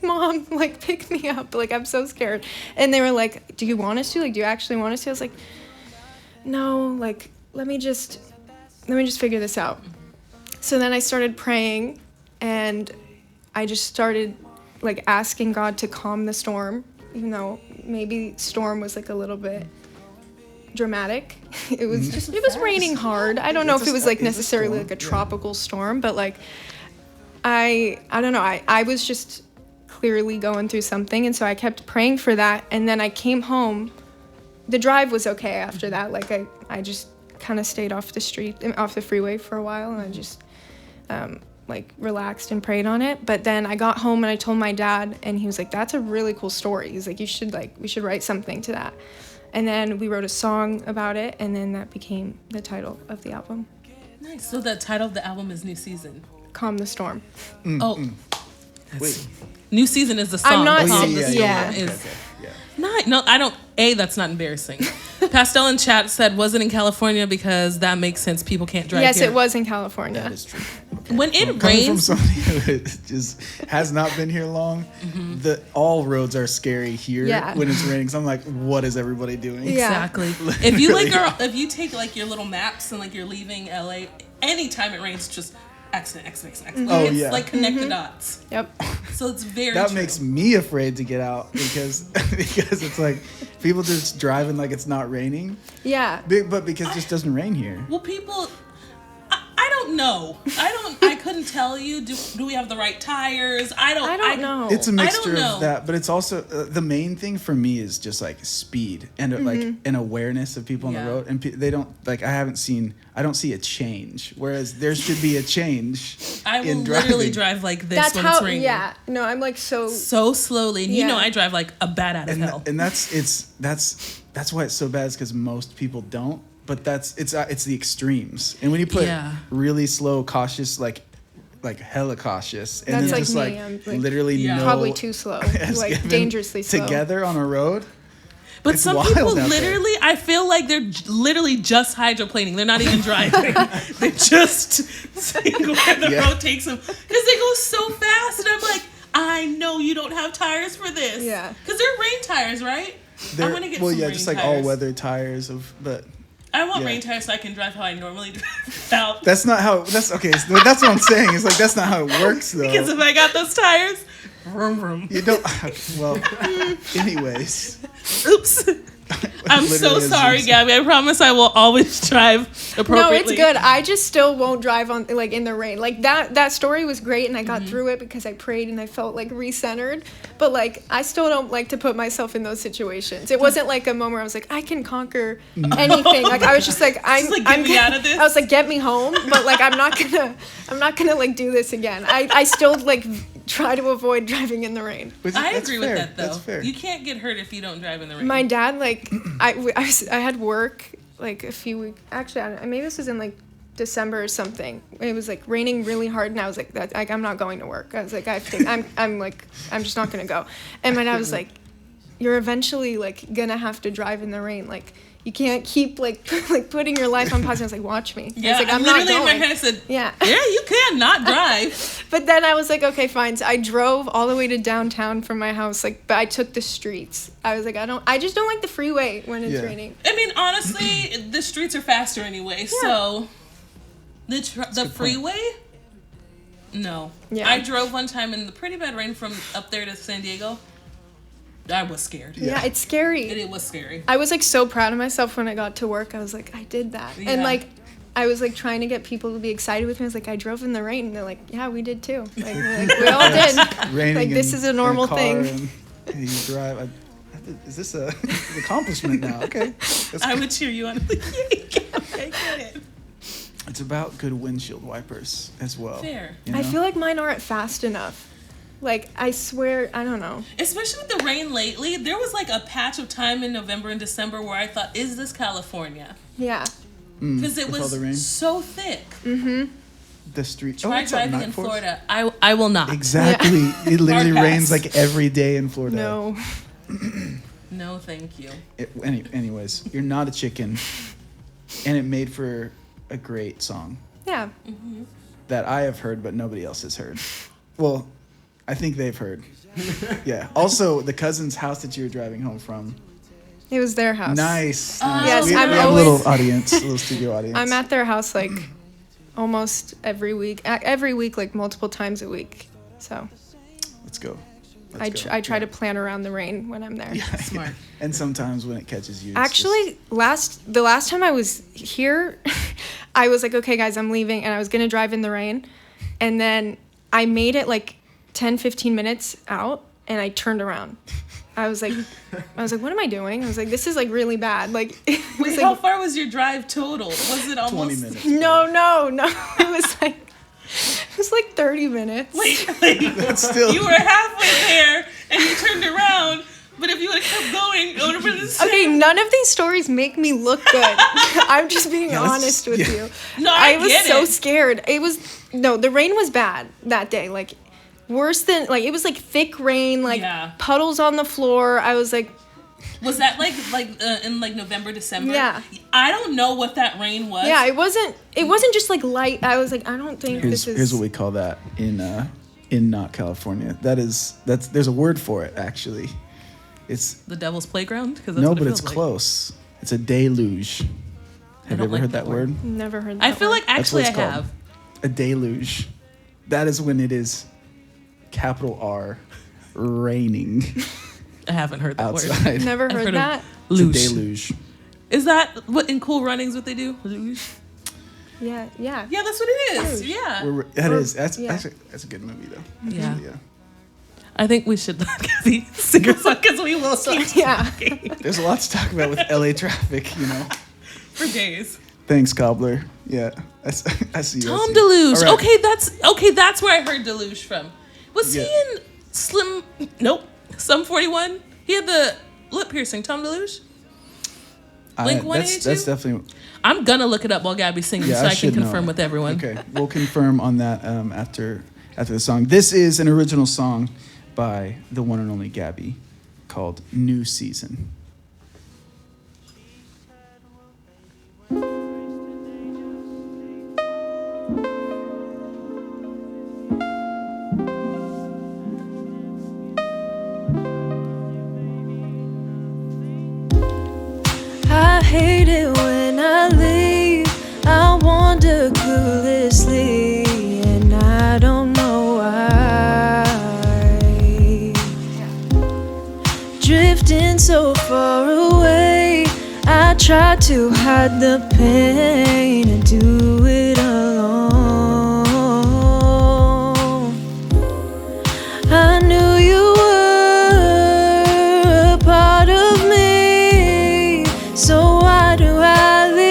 Mom, like pick me up. Like, I'm so scared. And they were like, do you want us to? Like, do you actually want us to? I was like, no, like, let me just figure this out. So then I started praying and I just started like asking God to calm the storm, even though maybe storm was like a little bit dramatic. It was raining hard. I don't know if it was like necessarily like a tropical storm, but like I don't know. I was just clearly going through something, and so I kept praying for that. And then I came home. The drive was okay after that. Like I just kind of stayed off the freeway for a while, and I just like relaxed and prayed on it. But then I got home and I told my dad, and he was like, that's a really cool story. He's like, we should write something to that. And then we wrote a song about it, and then that became the title of the album. Nice. So the title of the album is New Season. Calm the Storm. wait. New Season is the song. I'm not- Calm yeah, the yeah. Storm is Okay, yeah. not. No, I don't. That's not embarrassing. Pastel in chat said, was it in California? Because that makes sense. People can't drive Yes, here. it was in California. That is true. When it Coming from rains, somebody who just has not been here long, all roads are scary here Yeah. when it's raining. So I'm like, what is everybody doing? Yeah. exactly. If you like, if you take like your little maps and like you're leaving LA, anytime it rains, just accident. Oh, It's yeah. like connect the dots. Yep. So it's very That true. makes me afraid to get out because it's like people just driving like it's not raining. Yeah. But because it just doesn't rain here. Well, people, I don't know. I couldn't tell you. Do we have the right tires? I don't know. It's a I don't mixture know. of that, but it's also the main thing for me is just like speed and like an awareness of people on Yeah. the road, and they don't like. I don't see a change, whereas there should be a change. I will in driving. literally drive like this That's when how. it's raining. Yeah. No, I'm like so. So slowly, and you know Yeah. I drive like a bat out of hell. And that's why it's so bad is because most people don't. But it's the extremes, and when you put Yeah. really slow, cautious, like hella cautious, and That's then like just me. like I'm like literally Yeah. no probably too slow. Like given dangerously slow. together on a road. But It's some wild people out there. literally, I feel like they're literally just hydroplaning. They're not even driving. They just seeing where the Yeah. road takes them. Because they go so fast. And I'm like, I know you don't have tires for this. Yeah. Because they're rain tires, right? I'm going to get some rain just like tires. all weather tires but I want yeah. rain tires so I can drive how I normally drive out. that's not how. That's okay. So that's what I'm saying. It's like that's not how it works though. Because if I got those tires, vroom, vroom. You don't. Well, anyways. Oops. I'm so Literally is sorry, just- Gabby. I promise I will always drive No, appropriately. it's good. I just still won't drive on like in the rain. Like that story was great, and I got through it because I prayed and I felt like recentered. But like I still don't like to put myself in those situations. It wasn't like a moment where I was like I can conquer anything. Like I was just like like, get me out of this. I was like get me home, but like I'm not gonna like do this again. I still like try to avoid driving in the rain. But I that's agree fair. with that, though. That's fair. You can't get hurt if you don't drive in the rain. My dad, like, I had work, like, a few weeks, actually, maybe this was in, like, December or something. It was like raining really hard, and I was like, I'm not going to work. I was like, I'm just not gonna go. And my dad was like, you're eventually like gonna have to drive in the rain. Like you can't keep like putting your life on pause. I was like, watch me. Yeah, I was like, I'm literally not going. in my head I said, Yeah. yeah, you can not drive. But then I was like, okay, fine. So I drove all the way to downtown from my house, like, but I took the streets. I was like, I just don't like the freeway when it's raining. I mean, honestly, the streets are faster anyway, so the freeway. No. Yeah. I drove one time in the pretty bad rain from up there to San Diego. I was scared. Yeah, it's scary. It was scary. I was like so proud of myself when I got to work. I was like, I did that. Yeah. And like I was like trying to get people to be excited with me. I was like, I drove in the rain, and they're like, yeah, we did too. Like, we all did. Raining Like this is a normal car thing. And you drive. Is this an accomplishment now? Okay. That's I good. would cheer you on. Like, yeah, okay, get it. It's about good windshield wipers as well. Fair. You know? I feel like mine aren't fast enough. Like I swear, I don't know. Especially with the rain lately, there was like a patch of time in November and December where I thought, is this California? Yeah. Because it with all the rain? was so thick. the street. Try it's at driving night in for us? Florida. I will not. Exactly. It literally Hard rains pass. like every day in Florida. No. No, thank you. Anyways, you're not a chicken, and it made for a great song Yeah. that I have heard, but nobody else has heard. Well, I think they've heard. Yeah. Also, the cousin's house that you were driving home from. It was their house. Nice. Yes, we I'm have a always- little audience, a little studio audience. I'm at their house like almost every week. Every week, like multiple times a week. So Let's go. I try to plan around the rain when I'm there. Smart. And sometimes when it catches you, it's Actually, the last time I was here, I was like, okay, guys, I'm leaving, and I was gonna drive in the rain, and then I made it like 10, 15 minutes out, and I turned around. I was like, what am I doing? I was like, this is like really bad. Like, it was Wait, how like, far was your drive total? Was it almost 20 minutes. no. It was like 30 minutes. Wait. Still. You were halfway there and you turned around, but if you would have kept going, it would have been the same. Okay, none of these stories make me look good. I'm just being Yeah, let's honest just- with yeah. you. No, I was get so it. scared. The rain was bad that day. Like, worse than, like, it was like thick rain, like Yeah. puddles on the floor. I was like, Was that like in like November, December? Yeah. I don't know what that rain was. yeah, it wasn't just like light. I was like, I don't think this is. Here's what we call that in not California. There's a word for it actually. It's The Devil's Playground? Because that's no, what it but feels it's like. close. It's a deluge. Have you don't ever like heard that that word? Never heard that I feel word. like actually what I it's called. have. A deluge. That is when it is capital R raining I haven't heard that word. outside. Never I've heard heard of that. It's a Luge. deluge. Is that what in Cool Runnings what they do? Luge? Yeah. Yeah, that's what it is. Luge. Yeah. That's yeah. that's a good movie though. Yeah. Yeah. I think we should let Gabby sing a song because we will keep Yeah. talking There's a lot to talk about with LA traffic, you know. for days. Thanks, Cobbler. Yeah. I see you. I see Tom you. Deluge. All right. Okay, that's where I heard Deluge from. Was Yeah. he in Slim? Nope. Sum 41. He had the lip piercing. Tom Deluge. Blink 182? That's definitely. I'm gonna look it up while Gabby's singing Yeah, so I can should know confirm it. with everyone. Okay, we'll confirm on that after the song. This is an original song by the one and only Gabby called New Season. I hate it when I leave. I wander cluelessly, and I don't know why. Drifting so far away, I try to hide the pain and do it alone. I knew you were a part of me, so why do I leave?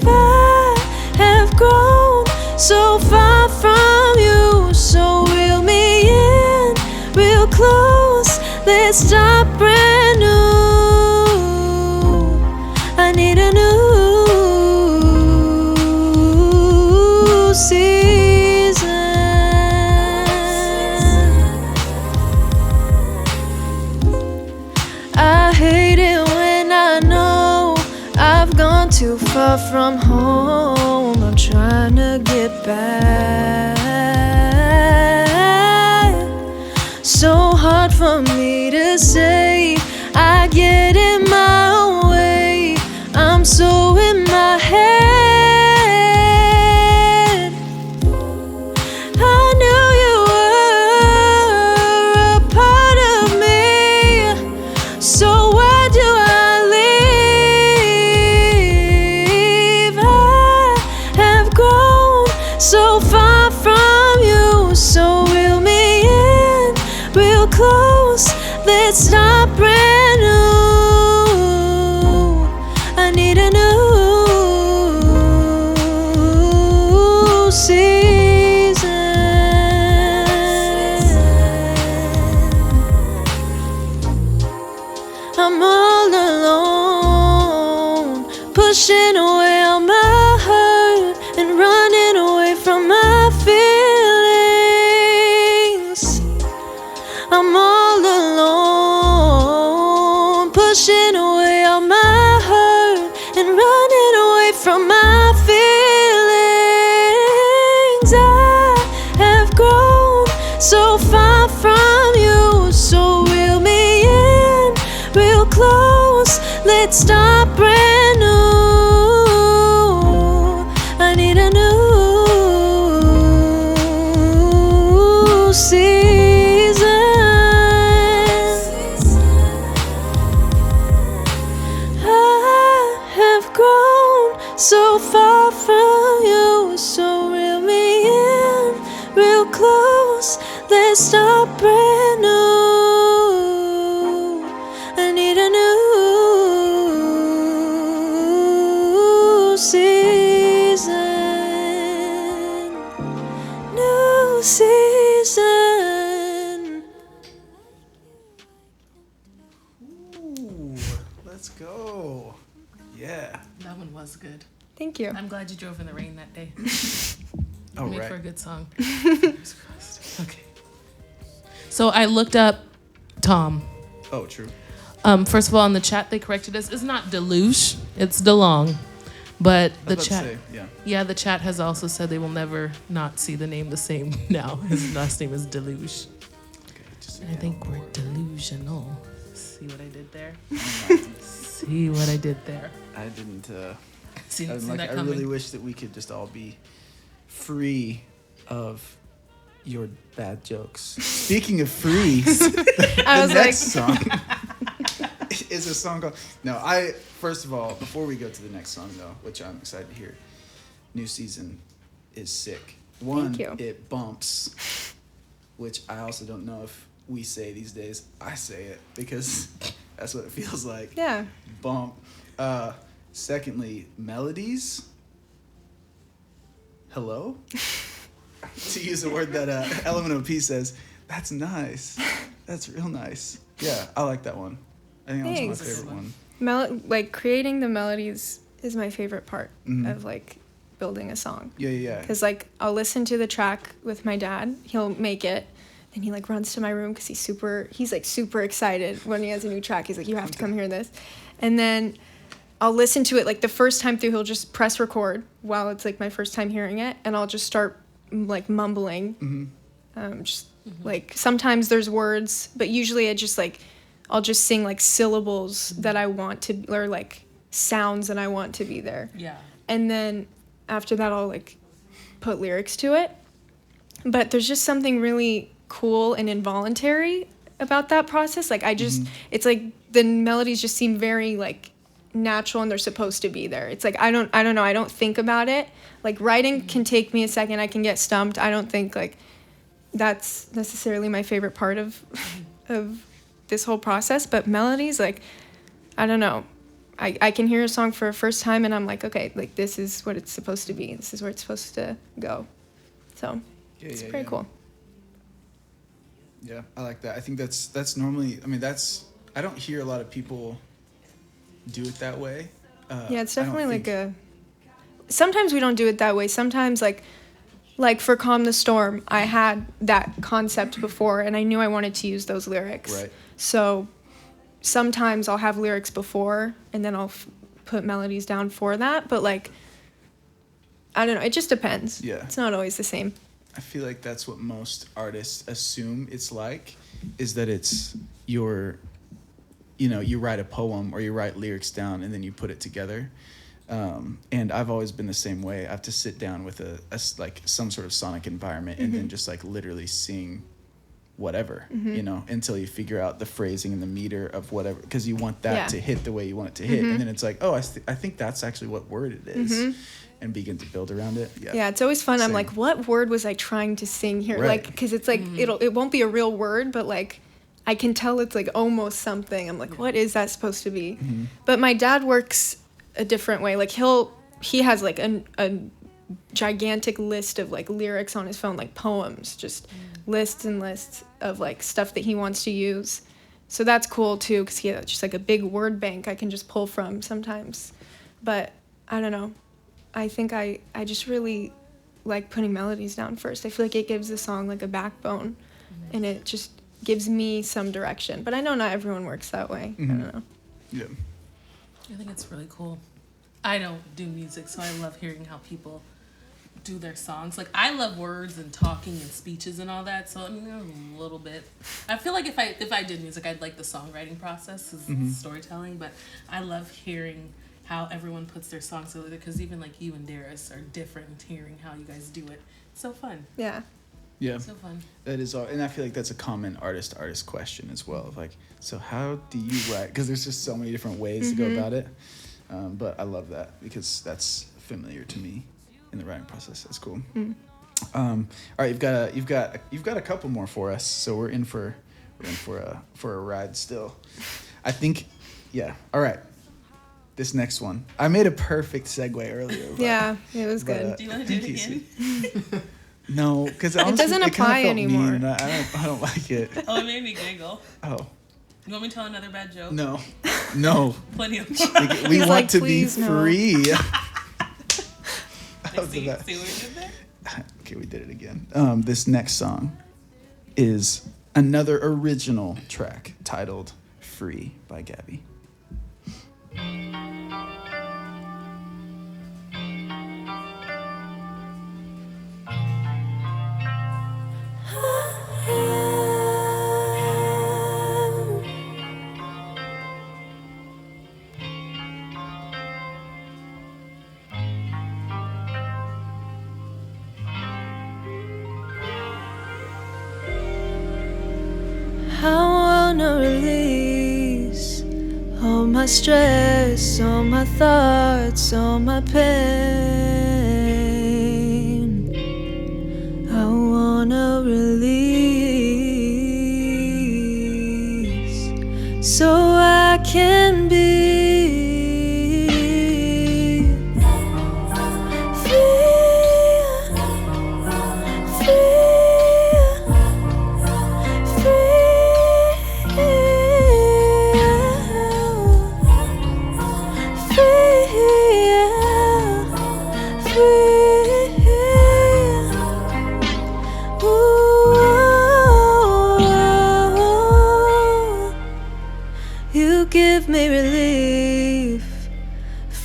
I have grown so far from you, so reel me in real close. Let's start brand new. I need a new So hard for me to say. I get in my own way. I'm so in my head. I knew you were a part of me. So why do I leave? I have grown so far from you. So reel me in real close. Let's start brand new. I need a new season. I'm all alone, pushing away all my hurt and running away from my feelings. I'm all alone, pushing away all my hurt and running away from my feelings. I have grown so far from you. So reel me in real close. Let's start brand new. I need a new season. I have grown so far from you. So reel me in real close. Let's start brand new. I need a new season. New season. Ooh, let's go. Yeah. That one was good. Thank you. I'm glad you drove in the rain that day. Oh, Made for a right. good song. Fingers crossed. Okay. So I looked up Tom. Oh, true. First of all, in the chat they corrected us. It's not Deluge, it's DeLong. But the I was about to chat, say, yeah. yeah, the chat has also said they will never not see the name the same now. His last name is Deluge. Okay, just And I think we're delusional. See what I did there? I See what I did there? didn't. See, I'm see like, that I coming? really wish that we could just all be free of your bad jokes. Speaking of free, I was the like, next song is a song called. No, first of all, before we go to the next song though, which I'm excited to hear, New Season is sick. One, you. it bumps, which I also don't know if we say these days. I say it because that's what it feels like. yeah. Bump. Secondly, melodies. Hello? To use a word that Element of Peace says, that's nice. That's real nice. Yeah, I like that one. I think that was Thanks. my favorite one. Like creating the melodies is my favorite part Mhm. of like building a song. Yeah. Because like I'll listen to the track with my dad. He'll make it. Then he like runs to my room because he's super excited when he has a new track. He's like, you have to come hear this. And then I'll listen to it like the first time through. He'll just press record while it's like my first time hearing it, and I'll just start like mumbling. Just like sometimes there's words, but usually I'll just sing like syllables that I want to, or like sounds that I want to be there. Yeah. And then after that, I'll like put lyrics to it. But there's just something really cool and involuntary about that process. Like I just, it's like the melodies just seem very like natural and they're supposed to be there. It's like, I don't know. I don't think about it. Like writing can take me a second. I can get stumped. I don't think like that's necessarily my favorite part of this whole process. But melodies, like, I don't know. I can hear a song for a first time and I'm like, okay, like this is what it's supposed to be. This is where it's supposed to go. So it's pretty cool. Yeah, I like that. I think that's normally, I mean, I don't hear a lot of people do it that way. Yeah, it's I don't definitely like think- sometimes we don't do it that way. Sometimes like for Calm the Storm, I had that concept before and I knew I wanted to use those lyrics. Right. So sometimes I'll have lyrics before and then I'll put melodies down for that. But like I don't know. It just depends. Yeah. It's not always the same. I feel like that's what most artists assume it's like, is that it's your, you write a poem or you write lyrics down and then you put it together. And I've always been the same way. I have to sit down with like some sort of sonic environment and then just like literally sing whatever, until you figure out the phrasing and the meter of whatever, because you want that to hit the way you want it to hit. And then it's like, oh, I think that's actually what word it is. And begin to build around it. Yeah, it's always fun. Same. I'm like, what word was I trying to sing here? Right. Like, because it's like, it won't be a real word, but like, I can tell it's like almost something. I'm like, what is that supposed to be? But my dad works a different way. Like he has like a gigantic list of like lyrics on his phone, like poems, just lists and lists of like stuff that he wants to use. So that's cool too, because he has just like a big word bank I can just pull from sometimes. But I don't know. I think I just really like putting melodies down first. I feel like it gives the song like a backbone, and it just gives me some direction. But I know not everyone works that way. I don't know. Yeah. I think it's really cool. I don't do music, so I love hearing how people do their songs. Like, I love words and talking and speeches and all that, so I mean, a little bit. I feel like if I did music, I'd like the songwriting process, storytelling, but I love hearing how everyone puts their songs together, because even like you and Darius are different, hearing how you guys do it. It's so fun. Yeah. Yeah. So fun. That is all, and I feel like that's a common artist question as well. Like, so how do you write? Because there's just so many different ways to go about it. But I love that because that's familiar to me in the writing process. That's cool. All right, you've got a couple more for us, so we're in for a ride still. I think, yeah. All right. This next one, I made a perfect segue earlier. Yeah, it was good. Do you want to do it again? No, because it doesn't apply anymore. Mean, I don't like it. Oh, it made me giggle. Oh. You want me to tell another bad joke? No. Plenty of. We He's want like, to be "Please, no." free. See what we did there? Okay, we did it again. This next song is another original track titled "Free" by Gabby. I wanna release all my stress, all my thoughts, all my pain. I wanna release so I can be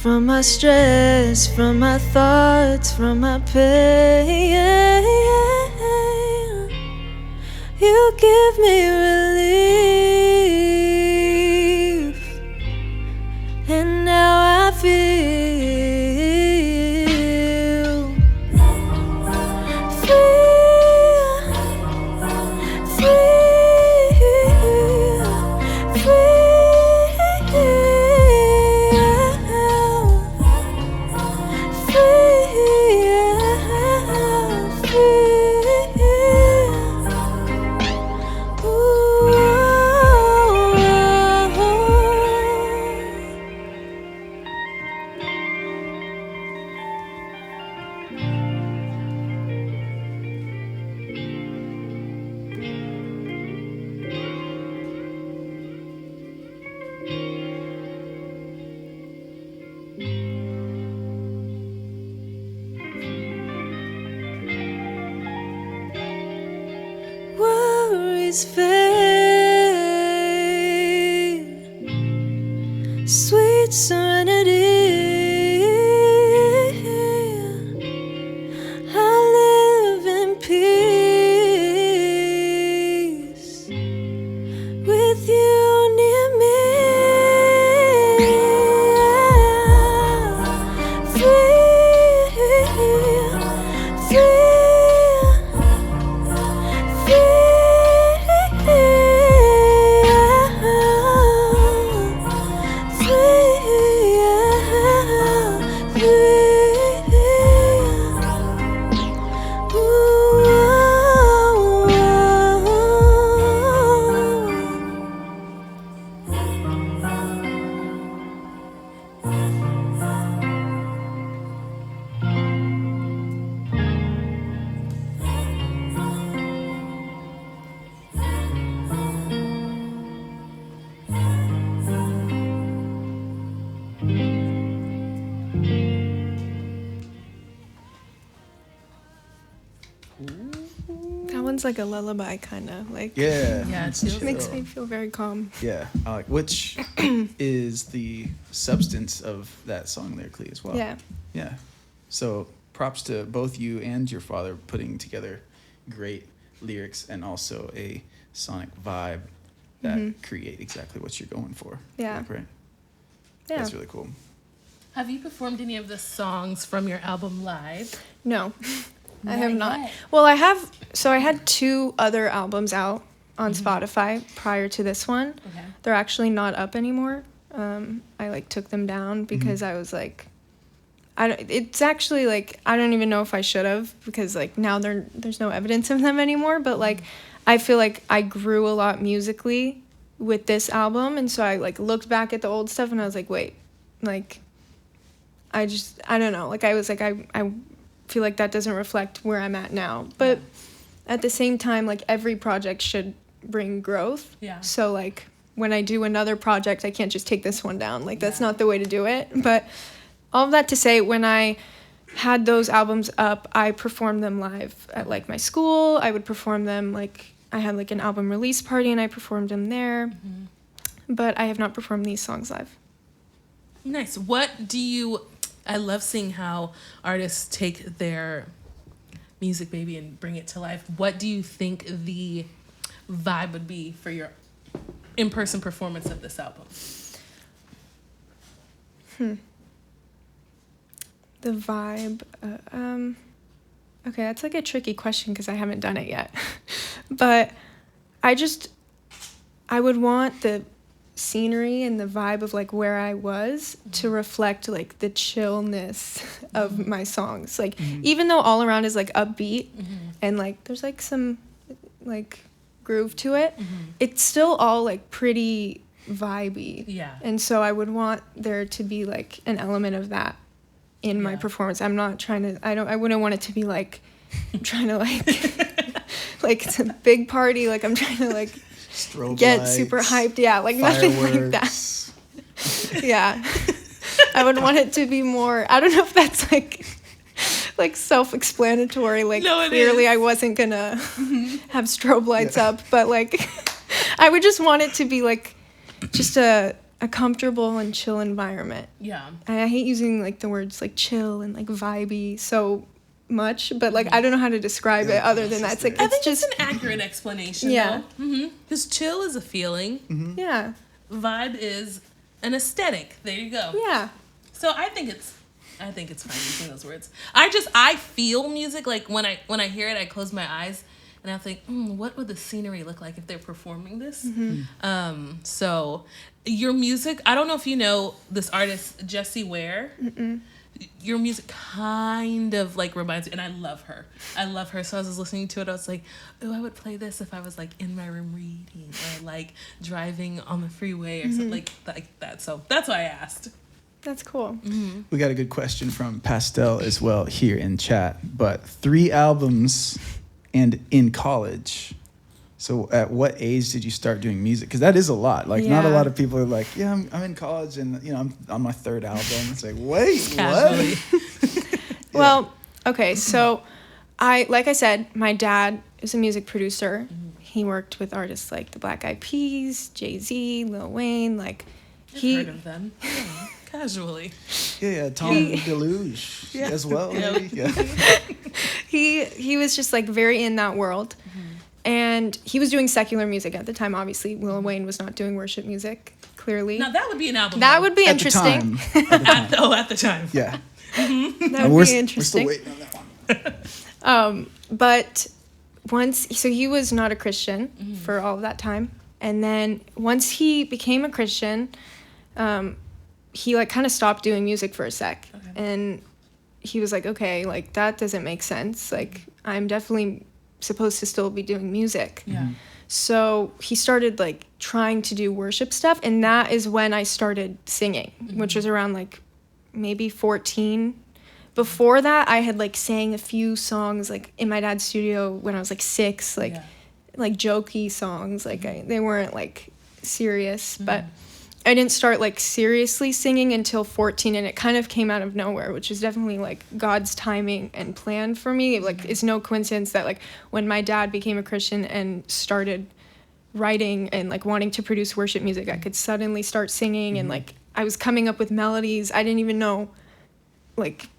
from my stress, from my thoughts, from my pain. You give me relief, and now I feel fade, sweet serenity. That one's like a lullaby kind of like. Yeah. Yeah, it feels Makes chill. me feel very calm. Yeah, I like which is the substance of that song lyrically as well. Yeah. Yeah. So props to both you and your father putting together great lyrics and also a sonic vibe that create exactly what you're going for. Yeah. Like, right? Yeah. That's really cool. Have you performed any of the songs from your album live? No, I have not. yet. Well, I have. So I had 2 other albums out on Spotify prior to this one. Okay. They're actually not up anymore. I like took them down because I was like, it's actually like I don't even know if I should have because like now there's no evidence of them anymore. But like I feel like I grew a lot musically with this album, and so I like looked back at the old stuff and I was like, wait, like I don't know. Like I was like I feel like that doesn't reflect where I'm at now. But at the same time, like every project should bring growth. Yeah. So like when I do another project, I can't just take this one down. Like that's not the way to do it. But all of that to say, when I had those albums up, I performed them live at like my school. I would perform them like I had like an album release party and I performed them there. But I have not performed these songs live. Nice. I love seeing how artists take their music maybe and bring it to life. What do you think the vibe would be for your in-person performance of this album? The vibe. Okay, that's like a tricky question because I haven't done it yet. But I would want the scenery and the vibe of like where I was to reflect like the chillness of my songs. Like even though All Around is like upbeat and like there's like some like groove to it, it's still all like pretty vibey. Yeah. And so I would want there to be like an element of that in my performance. I'm not trying to I wouldn't want it to be like I'm trying to like like it's a big party, like I'm trying to like Strobe get lights, super hyped. Yeah, like nothing like that. fireworks. Yeah. I would want it to be more, I don't know if that's like self-explanatory. Like No, it clearly is. I wasn't gonna have strobe lights up, but like I would just want it to be like just a comfortable and chill environment. Yeah. I hate using like the words like chill and like vibey so much, but like I don't know how to describe it other than that. It's like I it's think just it's an accurate explanation. Yeah. Because chill is a feeling. yeah. Vibe is an aesthetic. There you go. Yeah. So I think it's fine using those words. I feel music like when I hear it, I close my eyes and I think, what would the scenery look like if they're performing this? So your music, I don't know if you know this artist Jessie Ware. Your music kind of like reminds me, and I love her. So as I was listening to it, I was like, oh, I would play this if I was like in my room reading or like driving on the freeway or something like that. So that's why I asked. That's cool. We got a good question from Pastel as well here in chat. But 3 albums and in college. So at what age did you start doing music? Because that is a lot. Like not a Yeah. lot of people are like, yeah, I'm in college and I'm on my 3rd album. It's like, wait, Casually. what? Well, okay, so like I said, my dad is a music producer. He worked with artists like the Black Eyed Peas, Jay-Z, Lil Wayne, like I've heard of them. Yeah, casually. Yeah, Tom DeLuge as well. maybe. Yeah. he was just like very in that world. And he was doing secular music at the time, obviously. Lil Wayne was not doing worship music, clearly. Now that would be an album. That though. would be At interesting. the time. At the time. Yeah. That would We're be still interesting. waiting on that one. But so he was not a Christian for all of that time. And then once he became a Christian, he like kind of stopped doing music for a sec. Okay. And he was like, okay, like that doesn't make sense. Like I'm definitely supposed to still be doing music. Yeah. So he started like trying to do worship stuff. And that is when I started singing, which was around like maybe 14. Before that, I had like sang a few songs like in my dad's studio when I was like 6, like jokey songs. Like they weren't like serious, but I didn't start like seriously singing until 14, and it kind of came out of nowhere, which is definitely like God's timing and plan for me. Like it's no coincidence that like when my dad became a Christian and started writing and like wanting to produce worship music, I could suddenly start singing and like I was coming up with melodies I didn't even know. Like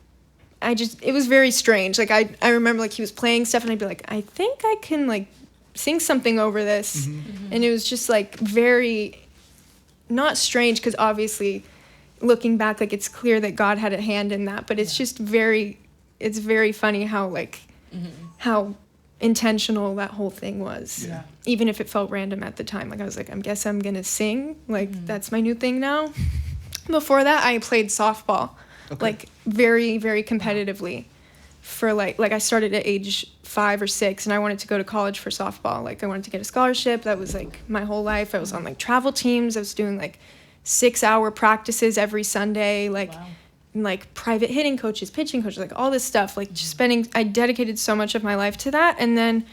it was very strange. Like I remember like he was playing stuff and I'd be like, I think I can like sing something over this. And it was just like very not strange, because obviously looking back, like it's clear that God had a hand in that, but it's just it's very funny how like how intentional that whole thing was. Even if it felt random at the time. Like I was like, I guess I'm gonna sing, like that's my new thing now. Before that I played softball, like very, very competitively for like I started at age 5 or 6, and I wanted to go to college for softball. Like I wanted to get a scholarship. That was like my whole life. I was on like travel teams. I was doing like 6-hour practices every Sunday, like and, like private hitting coaches, pitching coaches, like all this stuff. Like just I dedicated so much of my life to that. And then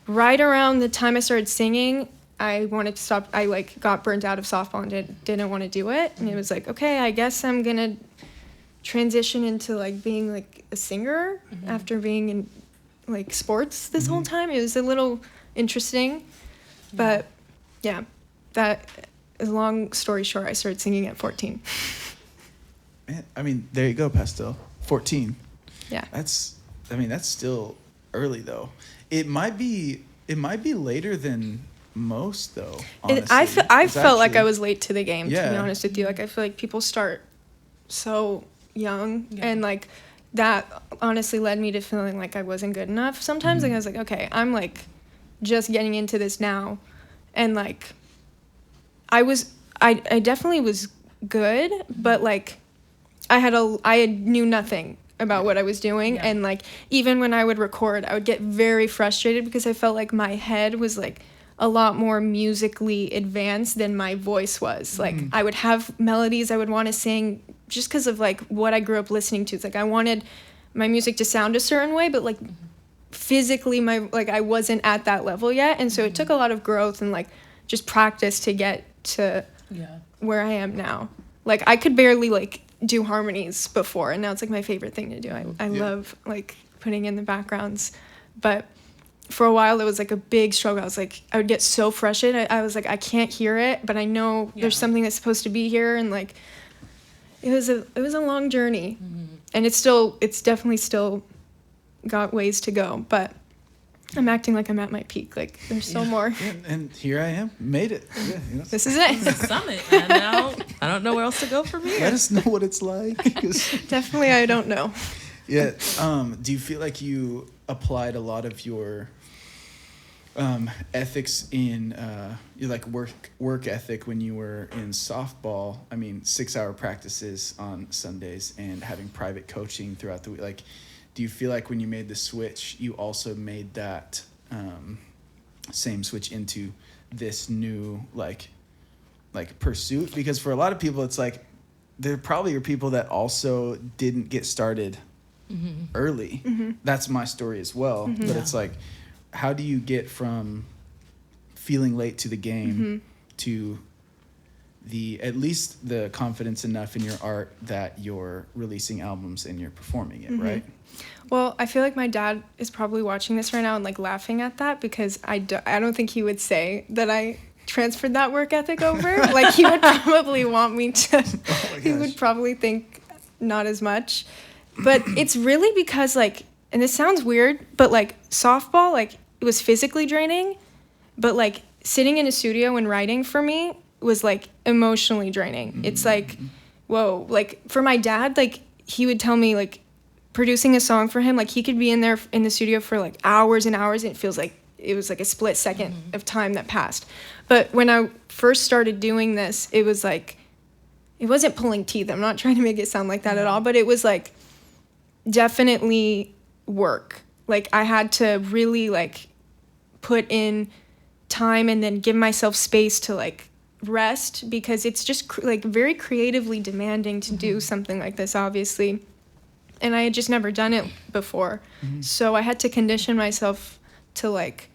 right around the time I started singing, I wanted to stop. I like got burnt out of softball and didn't want to do it. And it was like, okay, I guess I'm gonna transition into like being like a singer after being in like sports this whole time. It was a little interesting, but yeah, that is a long story short. I started singing at 14. Man, I mean, there you go, Pastel. 14. Yeah. That's still early though. It might be later than most though. Honestly. I felt like I was late to the game, to be honest with you. Like I feel like people start so young and like that honestly led me to feeling like I wasn't good enough sometimes. Like I was like, okay, I'm like just getting into this now, and like I definitely was good, but like I knew nothing about what I was doing. And like even when I would record, I would get very frustrated because I felt like my head was like a lot more musically advanced than my voice was. Like I would have melodies I would want to sing just because of like what I grew up listening to. It's like I wanted my music to sound a certain way, but like physically I wasn't at that level yet. And so it took a lot of growth and like just practice to get to where I am now. Like I could barely like do harmonies before, and now it's like my favorite thing to do. I love like putting in the backgrounds, but for a while it was like a big struggle. I was like, I would get so frustrated. I was like, I can't hear it, but I know there's something that's supposed to be here. And like, it was a long journey, and it's definitely still got ways to go, but I'm acting like I'm at my peak. Like there's still more. Yeah, and here I am, made it. Yeah, This is it. The summit. And now I don't know where else to go from here. Let us know what it's like. Definitely, I don't know. Yeah. Do you feel like you applied a lot of your ethics in your like work ethic when you were in softball? I mean, 6-hour practices on Sundays and having private coaching throughout the week. Like, do you feel like when you made the switch, you also made that same switch into this new like pursuit? Because for a lot of people, it's like there probably are people that also didn't get started early. That's my story as well. But it's like, how do you get from feeling late to the game to at least the confidence enough in your art that you're releasing albums and you're performing it, right? Well, I feel like my dad is probably watching this right now and like laughing at that, because I don't think he would say that I transferred that work ethic over. Like he would probably want me to. He would probably think not as much. But it's really because like, and this sounds weird, but like softball, like it was physically draining, but like sitting in a studio and writing for me was like emotionally draining. It's like, whoa, like for my dad, like he would tell me like producing a song for him, like he could be in there in the studio for like hours and hours, and it feels like it was like a split second of time that passed. But when I first started doing this, it was like, it wasn't pulling teeth. I'm not trying to make it sound like that at all, but it was like definitely work. Like I had to really like put in time and then give myself space to like rest, because it's just like very creatively demanding to do something like this, obviously. And I had just never done it before. So I had to condition myself to like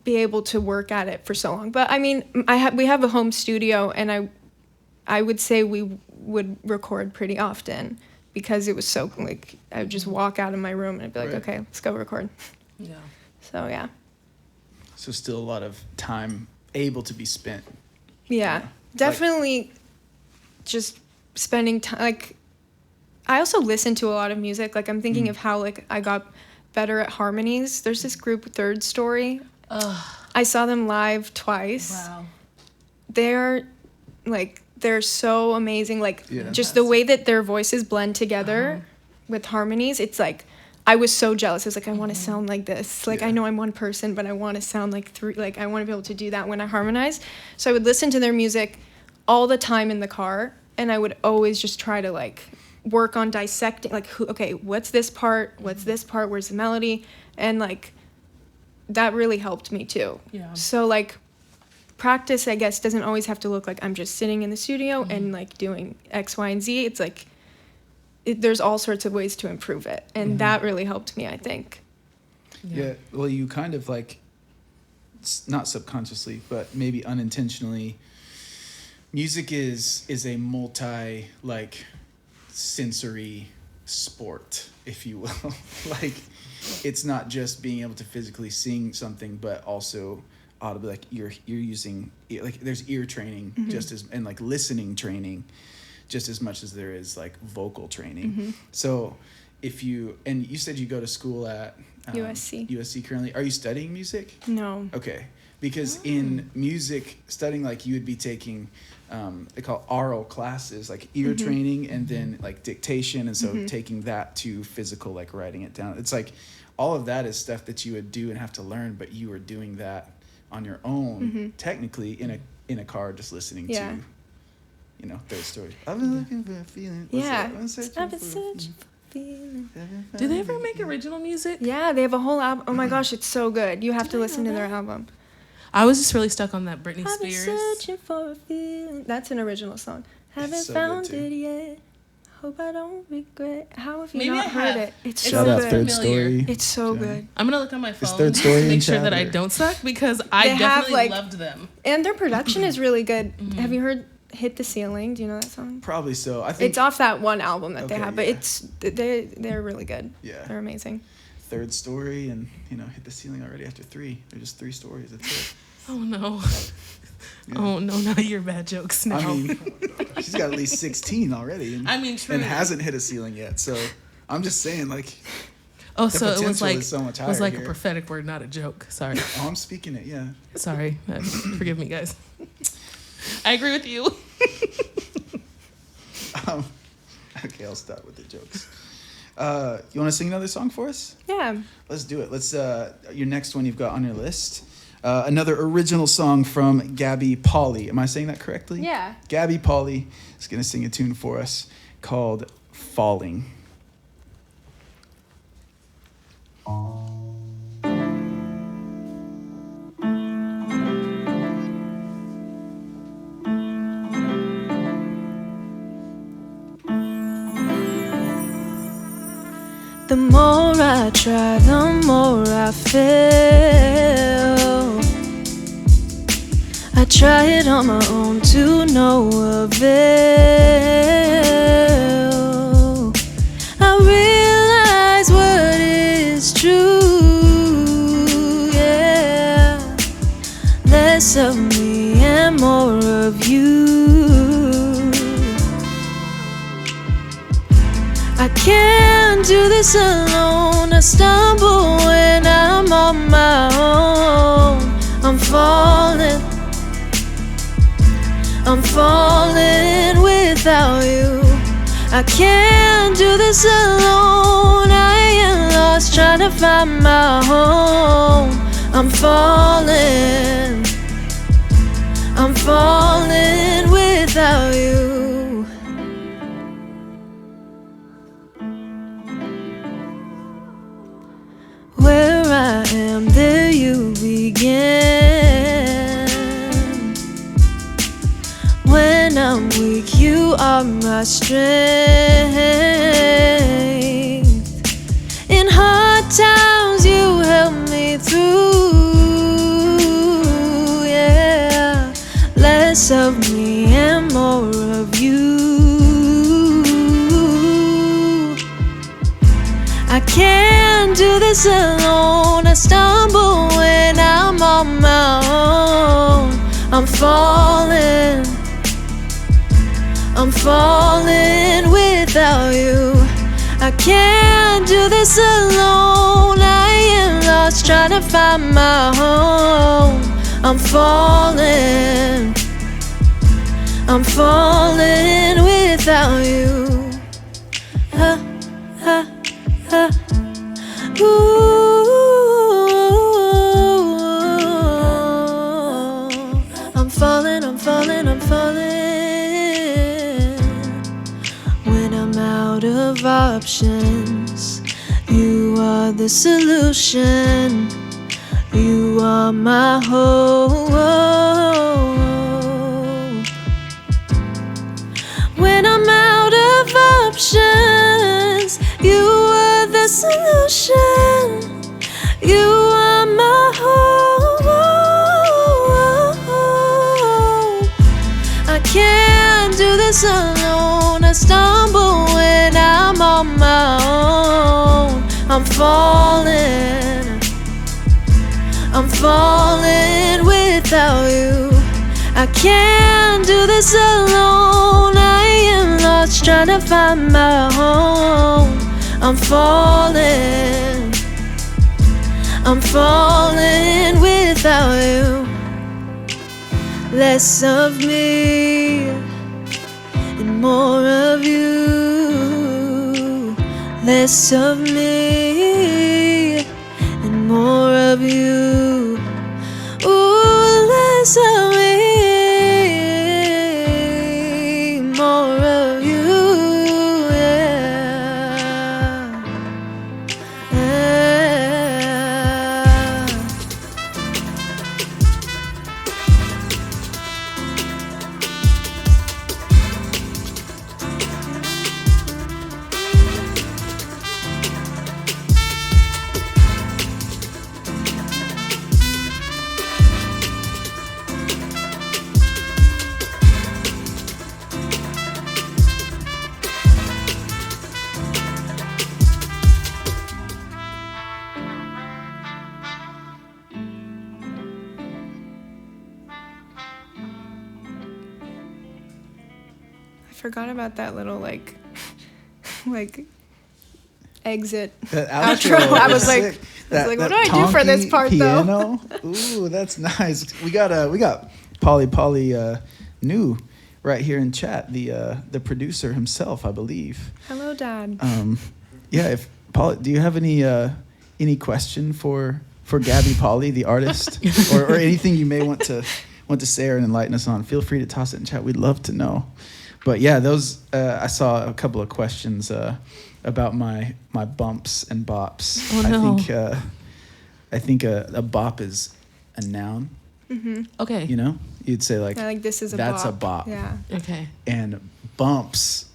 be able to work at it for so long. But I mean, we have a home studio, and I would say we would record pretty often because it was so like I would just walk out of my room and I'd be like, Right. okay, let's go record. Yeah. So yeah. So still a lot of time able to be spent. Yeah, definitely just spending time. Like, I also listen to a lot of music. Like, I'm thinking of how, like, I got better at harmonies. There's this group, Third Story. I saw them live twice. Wow. They're, like, they're so amazing. Like, Yeah. just the way that their voices blend together with harmonies, it's like, I was so jealous. I was like, I want to sound like this. Like, I Yeah. know I'm one person, but I want to sound like three. Like, I want to be able to do that when I harmonize. So I would listen to their music all the time in the car, and I would always just try to, like, work on dissecting, like, okay, what's this part? What's this part? Where's the melody? And, like, that really helped me, too. Yeah. So, like, practice, I guess, doesn't always have to look like I'm just sitting in the studio and, like, doing X, Y, and Z. It's, like, there's all sorts of ways to improve it, and that really helped me, I think. Yeah. Well, you kind of like, not subconsciously, but maybe unintentionally. Music is a multi like sensory sport, if you will. Like, it's not just being able to physically sing something, but also audibly. Like you're using like there's ear training just as and like listening training. Just as much as there is like vocal training. So if you said you go to school at USC currently, are you studying music? No. Okay, because in music studying, like you would be taking they call oral classes, like ear training and then like dictation, and so taking that to physical, like writing it down. It's like all of that is stuff that you would do and have to learn, but you were doing that on your own, technically in a car, just listening to. You know, Third Story. I've been looking for a feeling. Yeah. I've been searching I've been for a searching for a feeling. Do they ever make original music? Yeah, they have a whole album. Oh my gosh, it's so good. You have to listen to their album. I was just really stuck on that Britney I've been Spears. searching for a feeling. That's an original song. Haven't so found good, too. it yet. Hope I don't regret. How have you Maybe not I heard have. it? It's It's Shout so out good. Third familiar. Story. It's so good. I'm gonna look on my phone Third Story to make and sure that I Chatter. don't suck because I They have, definitely like- loved them. And their production is really good. Have you heard Hit the Ceiling? Do you know that song? Probably so. I think It's off that one album that they Okay, have, but yeah. they're really good. Yeah. They're amazing. Third Story and hit the ceiling already after 3. They're just 3 stories. That's it. Oh no. Yeah. Oh no, not your bad jokes now. I mean, she's got at least 16 already. And, I mean, true. and hasn't hit a ceiling yet. So I'm just saying, like, oh, the so it was potential like is so much it was higher like here. a prophetic word, not a joke. Sorry. oh, I'm speaking it. Yeah. Sorry. Forgive me, guys. I agree with you. Okay, I'll stop with the jokes. You want to sing another song for us? Yeah. Let's do it. Let's. Your next one you've got on your list. Another original song from Gabby Poli. Am I saying that correctly? Yeah. Gabby Poli is going to sing a tune for us called Falling. The more I try, the more I fail. I try it on my own to no avail. I realize what is true, yeah. Less of me and more of you. I can't do this alone. I stumble when I'm on my own. I'm falling without you. I can't do this alone. I am lost trying to find my home. I'm falling without you. Where I am, there you begin. When I'm weak, you are my strength. In hard times, you help me through. do this alone. I stumble when I'm on my own. I'm falling without you. I can't do this alone. I am lost trying to find my home. I'm falling without you. Ooh, I'm falling. When I'm out of options, you are the solution. You are my hope. When I'm out of options, you are the solution. You are my hope. I can't do this alone. I stumble when I'm on my own. I'm falling without you. I can't do this alone. I am lost trying to find my home. I'm falling without you. Less of me and more of you. Less of me and more of you. Ooh, less of me, more of you. I forgot about that little like exit That outro. I was like, sick. what do I do for this tonky part piano? Ooh, that's nice. We got Polly New right here in chat, the producer himself, I believe. Hello, Dad. Yeah, if Polly, do you have any question for Gabby Poli, the artist, or anything you may want to say or enlighten us on? Feel free to toss it in chat. We'd love to know. But yeah, those I saw a couple of questions about my bumps and bops. Oh, no. I think a bop is a noun. Mm-hmm. Okay. You know, you'd say like, I like this is a that's bop. a bop. Yeah. Okay. And bumps,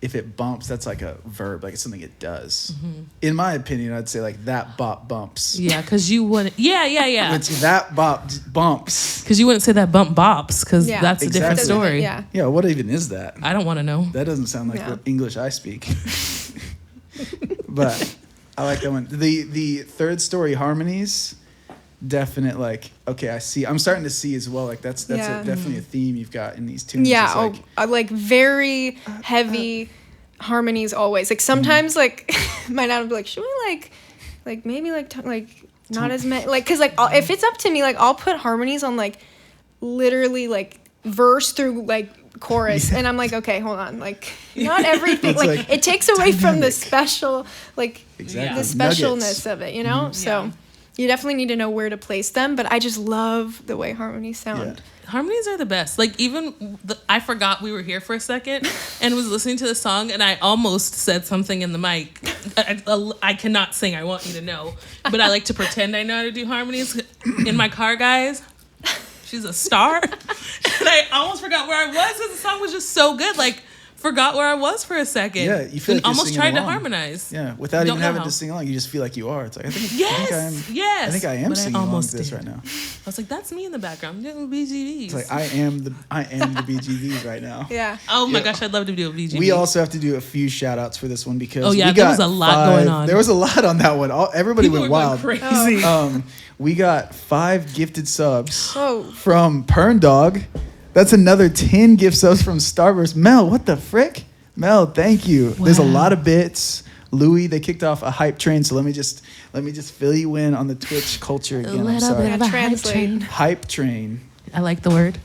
if it bumps, that's like a verb, like it's something it does. Mm-hmm. In my opinion, I'd say like that bop bumps. Yeah, because you wouldn't. Yeah. It's that bop bumps. Because you wouldn't say that bump bops, because Yeah. that's a different Exactly. story. Yeah. Yeah, what even is that? I don't want to know. That doesn't sound like Yeah. what English I speak. But I like that one. The third story harmonies, definite like, okay, I see. I'm starting to see as well. Like that's Yeah. definitely a theme you've got in these tunes. Yeah. It's like, I like very heavy harmonies always. Like sometimes like my dad would be like, should we like maybe like not as many, like, cause like if it's up to me, like I'll put harmonies on like literally like verse through like chorus, and I'm like, okay, hold on, like not everything, It's like like it takes away from the dynamic. special, like Exactly. the Nuggets. specialness of it, you know. So you definitely need to know where to place them, but I just love the way harmonies sound. Harmonies are the best. Like even I forgot we were here for a second and was listening to the song, and I almost said something in the mic. I cannot sing, I want you to know, but I like to pretend I know how to do harmonies. In my car, guys, she's a star, and I almost forgot where I was because the song was just so good. Like forgot where I was for a second. Yeah, you feel and like you're almost singing tried to along. harmonize. Yeah, without Don't even know having how. to sing along, you just feel like you are. It's like I think Yes. I think I am But singing along almost to this did. right now. I was like, that's me in the background. Doing BGVs. It's like I am the BGVs right now. Yeah. oh my Yeah. gosh, I'd love to do a BGV. We also have to do a few shout outs for this one because Oh, yeah, we there got was a lot 5 going on. There was a lot on that one. Everybody People went were wild. going crazy. We got 5 gifted subs Oh. from Pern Dog. That's another 10 gift subs from Starburst. Mel, what the frick? Mel, thank you. There's a Wow. lot of bits. Louis, they kicked off a hype train, so let me just fill you in on the Twitch culture again. I'm little sorry. bit of a hype Translate. train. Hype train. I like the word.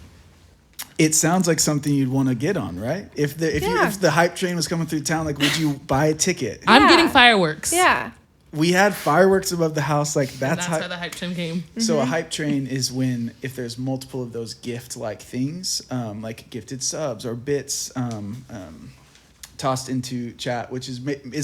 It sounds like something you'd want to get on, right? If Yeah. the hype train was coming through town, like would you buy a ticket? I'm Yeah. getting fireworks. Yeah. We had fireworks above the house, like And that's that's how. where the hype train came. So a hype train is when if there's multiple of those gift-like things, like gifted subs or bits, tossed into chat, which is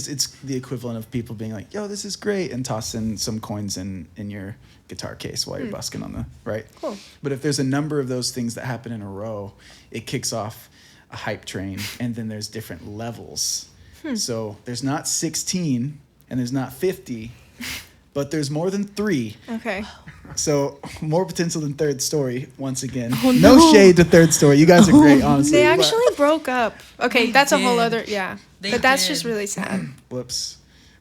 it's the equivalent of people being like, "Yo, this is great," and tossing some coins in your guitar case while you're busking on the right. Cool. But if there's a number of those things that happen in a row, it kicks off a hype train, and then there's different levels. So there's not 16 and there's not 50, but there's more than 3. Okay. So more potential than Third Story once again. Oh, no. no. shade to Third Story. You guys are great, honestly. They but- actually broke up. Okay, They that's a whole did. other yeah. They But that's did. just really sad. Whoops.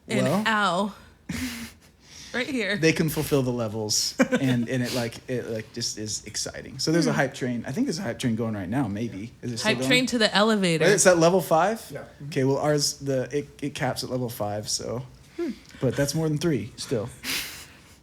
And Well, ow. right here. they can fulfill the levels, and it just is exciting. So there's a hype train. I think there's a hype train going right now. Maybe is it still Hype going? train to the elevator. Right, it's at level 5. Yeah. Okay. Well, ours it caps at level 5. So, but that's more than 3 still.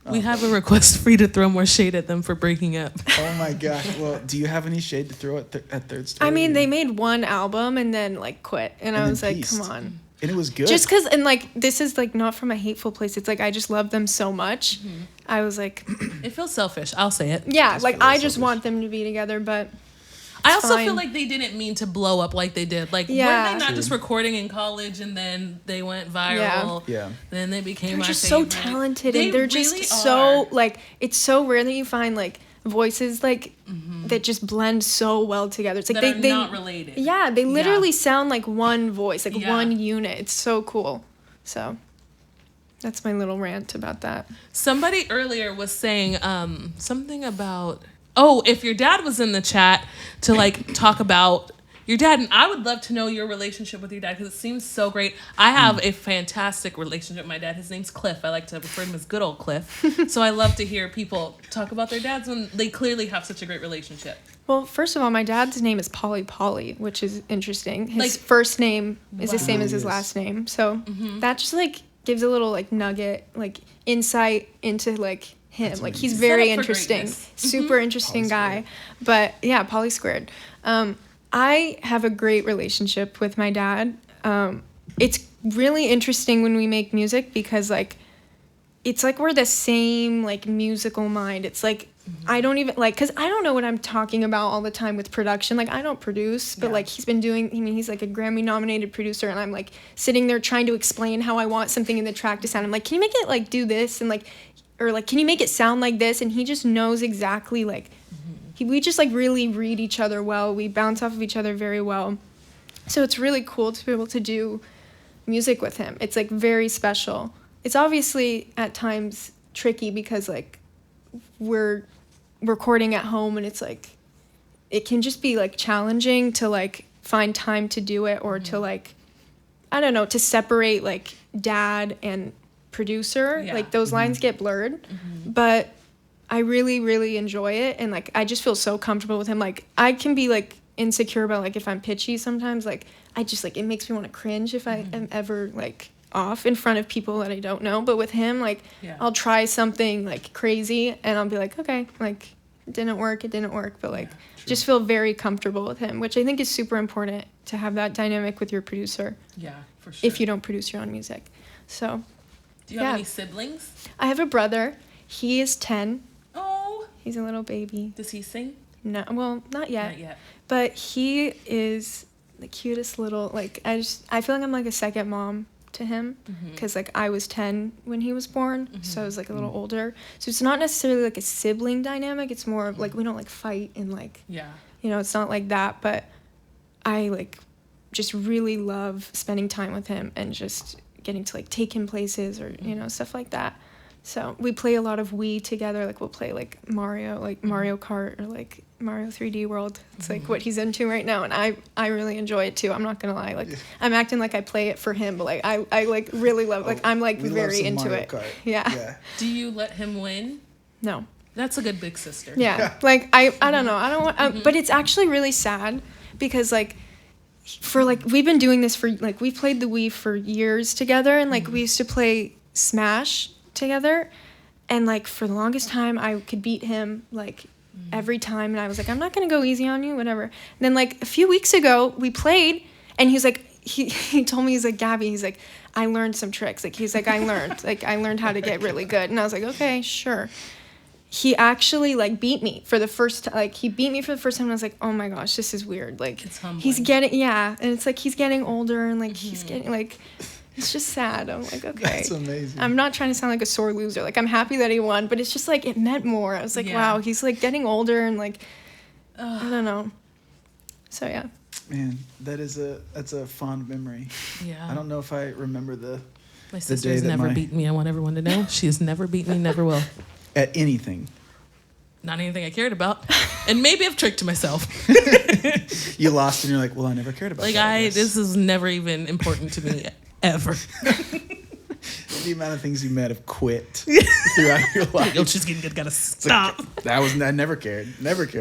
We have a request for you to throw more shade at them for breaking up. Oh my gosh. Well, do you have any shade to throw at Third Story? I mean, they made one album and then like quit, and I then was like, pieced. come on. and it was good. Just because, and like, this is like not from a hateful place. It's like, I just love them so much. I was like, It feels selfish. I'll say it. yeah, It's like, really I just selfish. want them to be together, but I also fine. feel like they didn't mean to blow up like they did. Like, Yeah. weren't they not just recording in college and then they went viral? Yeah. Then they became they're my just favorite. so talented, They and they're really just so, are. like, it's so rare that you find, like, voices, like, that just blend so well together. It's like, that they are not related. Yeah, they literally sound like one voice, like Yeah. one unit. It's so cool. So that's my little rant about that. Somebody earlier was saying something about, oh, if your dad was in the chat to like talk about your dad, and I would love to know your relationship with your dad because it seems so great. I have a fantastic relationship with my dad. His name's Cliff. I like to refer to him as good old Cliff. So I love to hear people talk about their dads when they clearly have such a great relationship. Well, first of all, my dad's name is Poli, which is interesting. His Like- first name is the Wow. same as his Yes. last name. So that just like gives a little like nugget, like insight into like him. Like he's Set very up for interesting, greatness. super interesting guy. But yeah, Poly squared. I have a great relationship with my dad. It's really interesting when we make music because like it's like we're the same like musical mind. It's like I don't even like because I don't know what I'm talking about all the time with production. Like I don't produce, but like he's been doing. I mean, he's like a Grammy nominated producer, and I'm like sitting there trying to explain how I want something in the track to sound. I'm like, can you make it like do this and like, or like, can you make it sound like this? And he just knows exactly like. We just like really read each other well. We bounce off of each other very well. So it's really cool to be able to do music with him. It's like very special. It's obviously at times tricky because like we're recording at home and it's like it can just be like challenging to like find time to do it or to like I don't know, to separate like dad and producer. Yeah. Like those lines get blurred. But I really, really enjoy it. And, like, I just feel so comfortable with him. Like, I can be, like, insecure about, like, if I'm pitchy sometimes. Like, I just, like, it makes me want to cringe if I am ever, like, off in front of people that I don't know. But with him, like, Yeah. I'll try something, like, crazy. And I'll be like, okay, like, it didn't work. But, like, just feel very comfortable with him, which I think is super important to have that dynamic with your producer Yeah, for sure. if you don't produce your own music. So, Do you have yeah. any siblings? I have a brother. He is 10. Oh, He's a little baby. does he sing? No, well, not yet. Not yet. But he is the cutest little, like, I feel like I'm like a second mom to him because, like, I was 10 when he was born, so I was, like, a little older. So it's not necessarily, like, a sibling dynamic. It's more of, like, we don't, like, fight and, like, Yeah. you know, it's not like that. But I, like, just really love spending time with him and just getting to like take him places or you know stuff like that. So we play a lot of Wii together. Like we'll play like Mario Kart or like Mario 3D World. It's like what he's into right now, and I really enjoy it too. I'm not gonna lie. Like I'm acting like I play it for him, but like I like really love. Like I'm like We love very some into Mario it. Kart. Yeah. Do you let him win? No. That's a good big sister. Yeah. Like I don't know. I don't want. But it's actually really sad because like. For like we've been doing this for like we've played the Wii for years together, and like we used to play Smash together, and like for the longest time I could beat him like every time, and I was like, I'm not gonna go easy on you, whatever. And then like a few weeks ago we played, and he's like he told me, he's like, Gabby, he's like, I learned some tricks. Like he's like, I learned how to get really good, and I was like, okay, sure. He actually like beat me for the first time. Like he beat me for the first time, and I was like, oh my gosh, this is weird. Like It's humbling. he's getting and it's like he's getting older, and like he's getting like it's just sad. I'm like, okay. That's amazing. I'm not trying to sound like a sore loser. Like I'm happy that he won, but it's just like it meant more. I was like, Yeah. wow, he's like getting older, and like I don't know. So yeah. Man, that's a fond memory. Yeah. I don't know if I remember My day sister's that never my- beaten me. I want everyone to know. She has never beaten me, never will. at anything. Not anything I cared about. And maybe I've tricked myself. You lost and you're like, well, I never cared about Like that. guess. this is never even important to me ever. The amount of things you might have quit throughout your life. Yo, she's getting good. Gotta It's like, stop. I never cared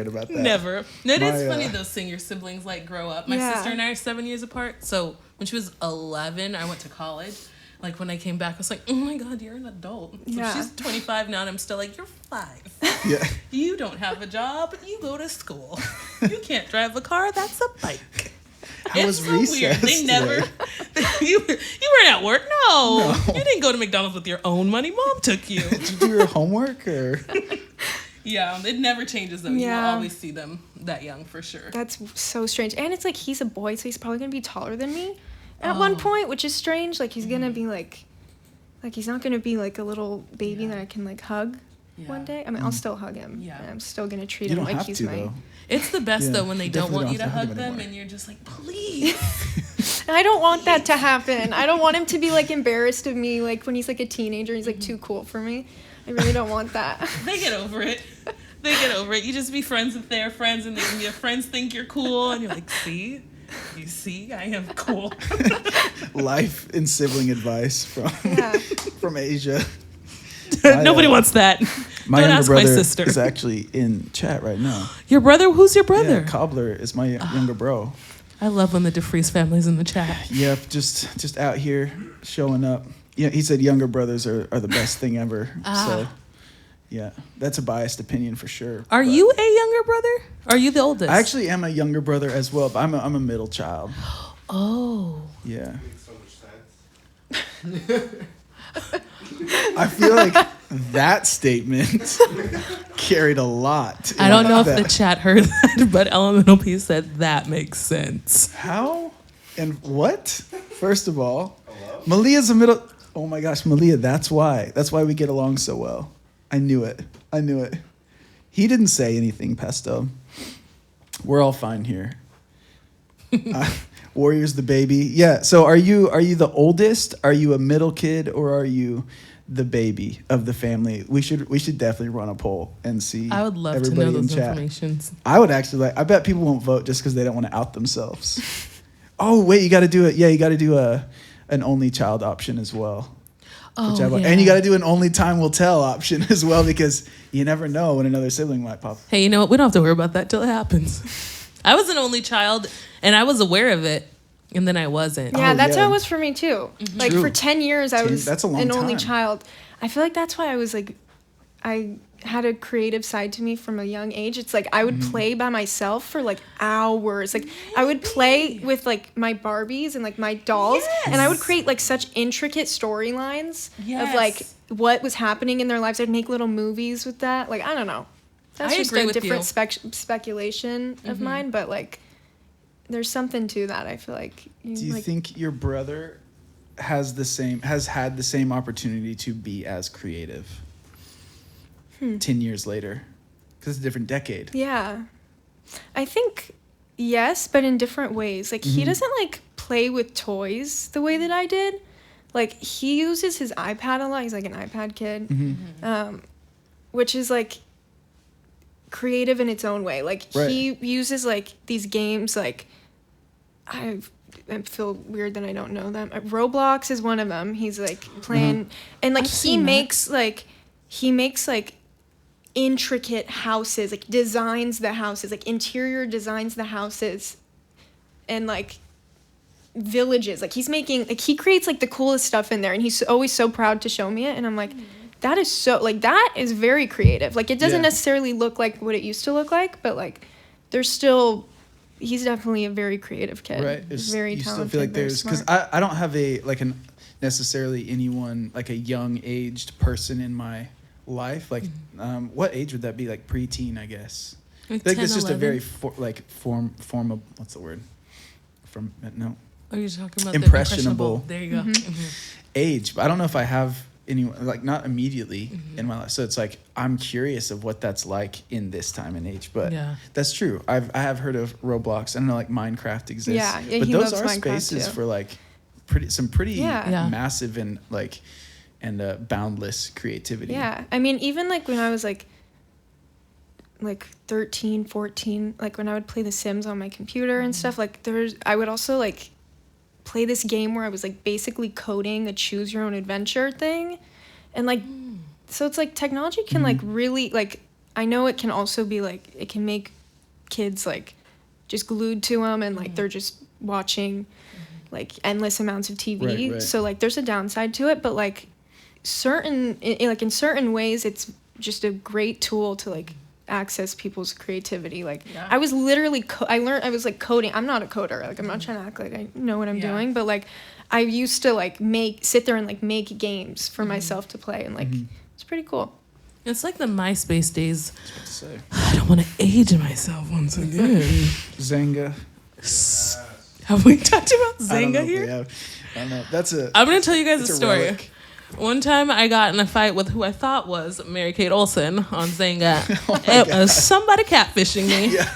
about that. Never. It is My, funny though, seeing your siblings like grow up. My Yeah. sister and I are 7 years apart. So when she was 11, I went to college. Like when I came back, I was like, oh my God, you're an adult. So Yeah. she's 25 now, and I'm still like, you're 5. Yeah. You don't have a job. You go to school. You can't drive a car. That's a bike. How was so weird. recess They never. you weren't at work. No. You didn't go to McDonald's with your own money. Mom took you. Did you do your homework or? Yeah, it never changes though. You will Yeah. always see them that young for sure. That's so strange. And it's like he's a boy, so he's probably gonna be taller than me at one point, which is strange. Like he's gonna be like he's not gonna be like a little baby that I can like hug one day. I mean, I'll still hug him. Yeah. And I'm still gonna treat You him don't like have he's to my. though. It's the best Yeah, though when they you don't definitely want you to don't have hug to hug them anymore. and you're just like, please. I don't want that to happen. I don't want him to be like embarrassed of me, like when he's like a teenager. He's like too cool for me. I really don't want that. They get over it. They get over it. You just be friends with their friends, and your friends think you're cool, and you're like, see? You see? I am cool. Life and sibling advice Yeah. from Asia. Nobody wants that. My Don't younger ask my brother sister. is actually in chat right now. Your brother? Who's your brother? Yeah, Cobbler is my younger bro. I love when the DeFreeze family's in the chat. Yep, just out here showing up. Yeah, he said younger brothers are the best thing ever. So, yeah, that's a biased opinion for sure. Are but you a younger brother? Are you the oldest? I actually am a younger brother as well, but I'm a middle child. Oh. Yeah. Makes so much sense. I feel like that statement carried a lot. I don't know if that. the chat heard that, but Elemental P said that makes sense. How and what? First of all, Malia's a middle. Oh my gosh, Malia. That's why we get along so well. I knew it. He didn't say anything, Pesto. We're all fine here. Warrior's the baby. Yeah. So are you the oldest? Are you a middle kid, or are you the baby of the family? We should definitely run a poll and see. I would love to everybody know in those chat. informations. I would actually I bet people won't vote just because they don't want to out themselves. Oh wait, you got to do it. Yeah, you got to do an only child option as well. Oh, Yeah. And you got to do an only time will tell option as well, because you never know when another sibling might pop. Hey, you know what? We don't have to worry about that till it happens. I was an only child, and I was aware of it, and then I wasn't. Yeah, Oh, that's yeah. how it was for me too. Like True. for 10 years, I 10 was that's a long an only time. child. I feel like that's why I was like, I had a creative side to me from a young age. It's like I would Mm-hmm. play by myself for like hours. Like I would play with like my Barbies and like my dolls, and I would create like such intricate storylines of like what was happening in their lives. I'd make little movies with that. Like I don't know. That's I just agree a with different you. speculation of mine, but like there's something to that. I feel like. Do you like, think your brother has had the same opportunity to be as creative 10 years later? Because it's a different decade. Yeah. I think yes, but in different ways. Like he doesn't like play with toys the way that I did. Like he uses his iPad a lot. He's like an iPad kid, which is like creative in its own way. Like he uses like these games. Like I feel weird that I don't know them. Roblox is one of them. He's like playing, and like he makes like intricate houses, like designs the houses, like interior designs the houses, and like villages. Like he's making, like he creates like the coolest stuff in there, and he's always so proud to show me it, and I'm like, that is so, like that is very creative. Like it doesn't necessarily look like what it used to look like, but like there's still, he's definitely a very creative kid. Right. He's very you talented. still feel like there's, because I don't have a like an necessarily anyone like a young aged person in my life. Like what age would that be? Like preteen, I guess. Like it's 10, just 11? a very form of, what's the word? From no. Are you talking about Impressionable. The there you go. Age, but I don't know if I have anyone, like not immediately in my life. So it's like I'm curious of what that's like in this time and age. But that's true. I have heard of Roblox. I don't know, like Minecraft exists. Yeah, but he those loves are Minecraft spaces too. for like pretty massive and like boundless creativity. Yeah, I mean, even like when I was like 13, 14, like when I would play The Sims on my computer and stuff, like I would also like play this game where I was like basically coding a choose your own adventure thing, and like so it's like technology can like really, like I know it can also be like it can make kids like just glued to them, and like they're just watching like endless amounts of TV. Right. So like there's a downside to it, but like in certain ways it's just a great tool to like access people's creativity. Like I was literally I was like coding. I'm not a coder. Like I'm not trying to act like I know what I'm doing, but like I used to like sit there and like make games for myself to play, and like it's pretty cool. It's like the MySpace days. I was about to say. I don't want to age myself once again. Zynga. Have we talked about I don't know Zynga if we here? have. I don't know. That's a. I'm gonna tell you guys a it's story. relic. One time I got in a fight with who I thought was Mary-Kate Olsen on Zynga. Oh It was somebody catfishing me. Yeah.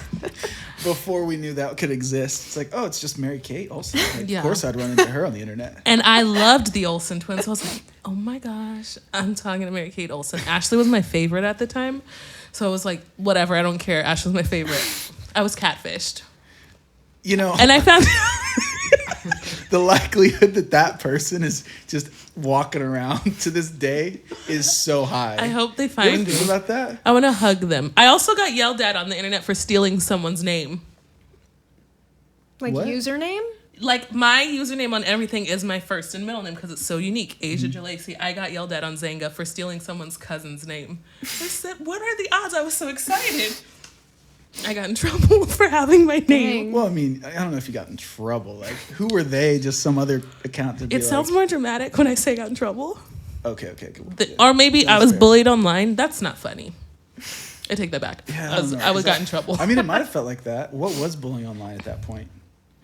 Before we knew that could exist, it's like, oh, it's just Mary-Kate Olsen. Like, Yeah. Of course, I'd run into her on the internet. And I loved the Olsen twins. So I was like, oh my gosh, I'm talking to Mary-Kate Olsen. Ashley was my favorite at the time. So I was like, whatever, I don't care. Ashley was my favorite. I was catfished. You know, And I found the likelihood that person is just walking around to this day is so high. I hope they You ever find think me. about that? I want to hug them. I also got yelled at on the internet for stealing someone's name. Like What? username? Like, my username on everything is my first and middle name because it's so unique. Asia Jalacy. I got yelled at on Zynga for stealing someone's cousin's name. I said, what are the odds? I was so excited. I got in trouble for having my name. Well, I mean, I don't know if you got in trouble. Like, who were they? Just some other account to be It sounds like, more dramatic when I say I got in trouble. Okay, cool. Or maybe I That's was fair. bullied online. That's not funny. I take that back. Yeah, I don't know. was got in trouble. I mean, it might have felt like that. What was bullying online at that point?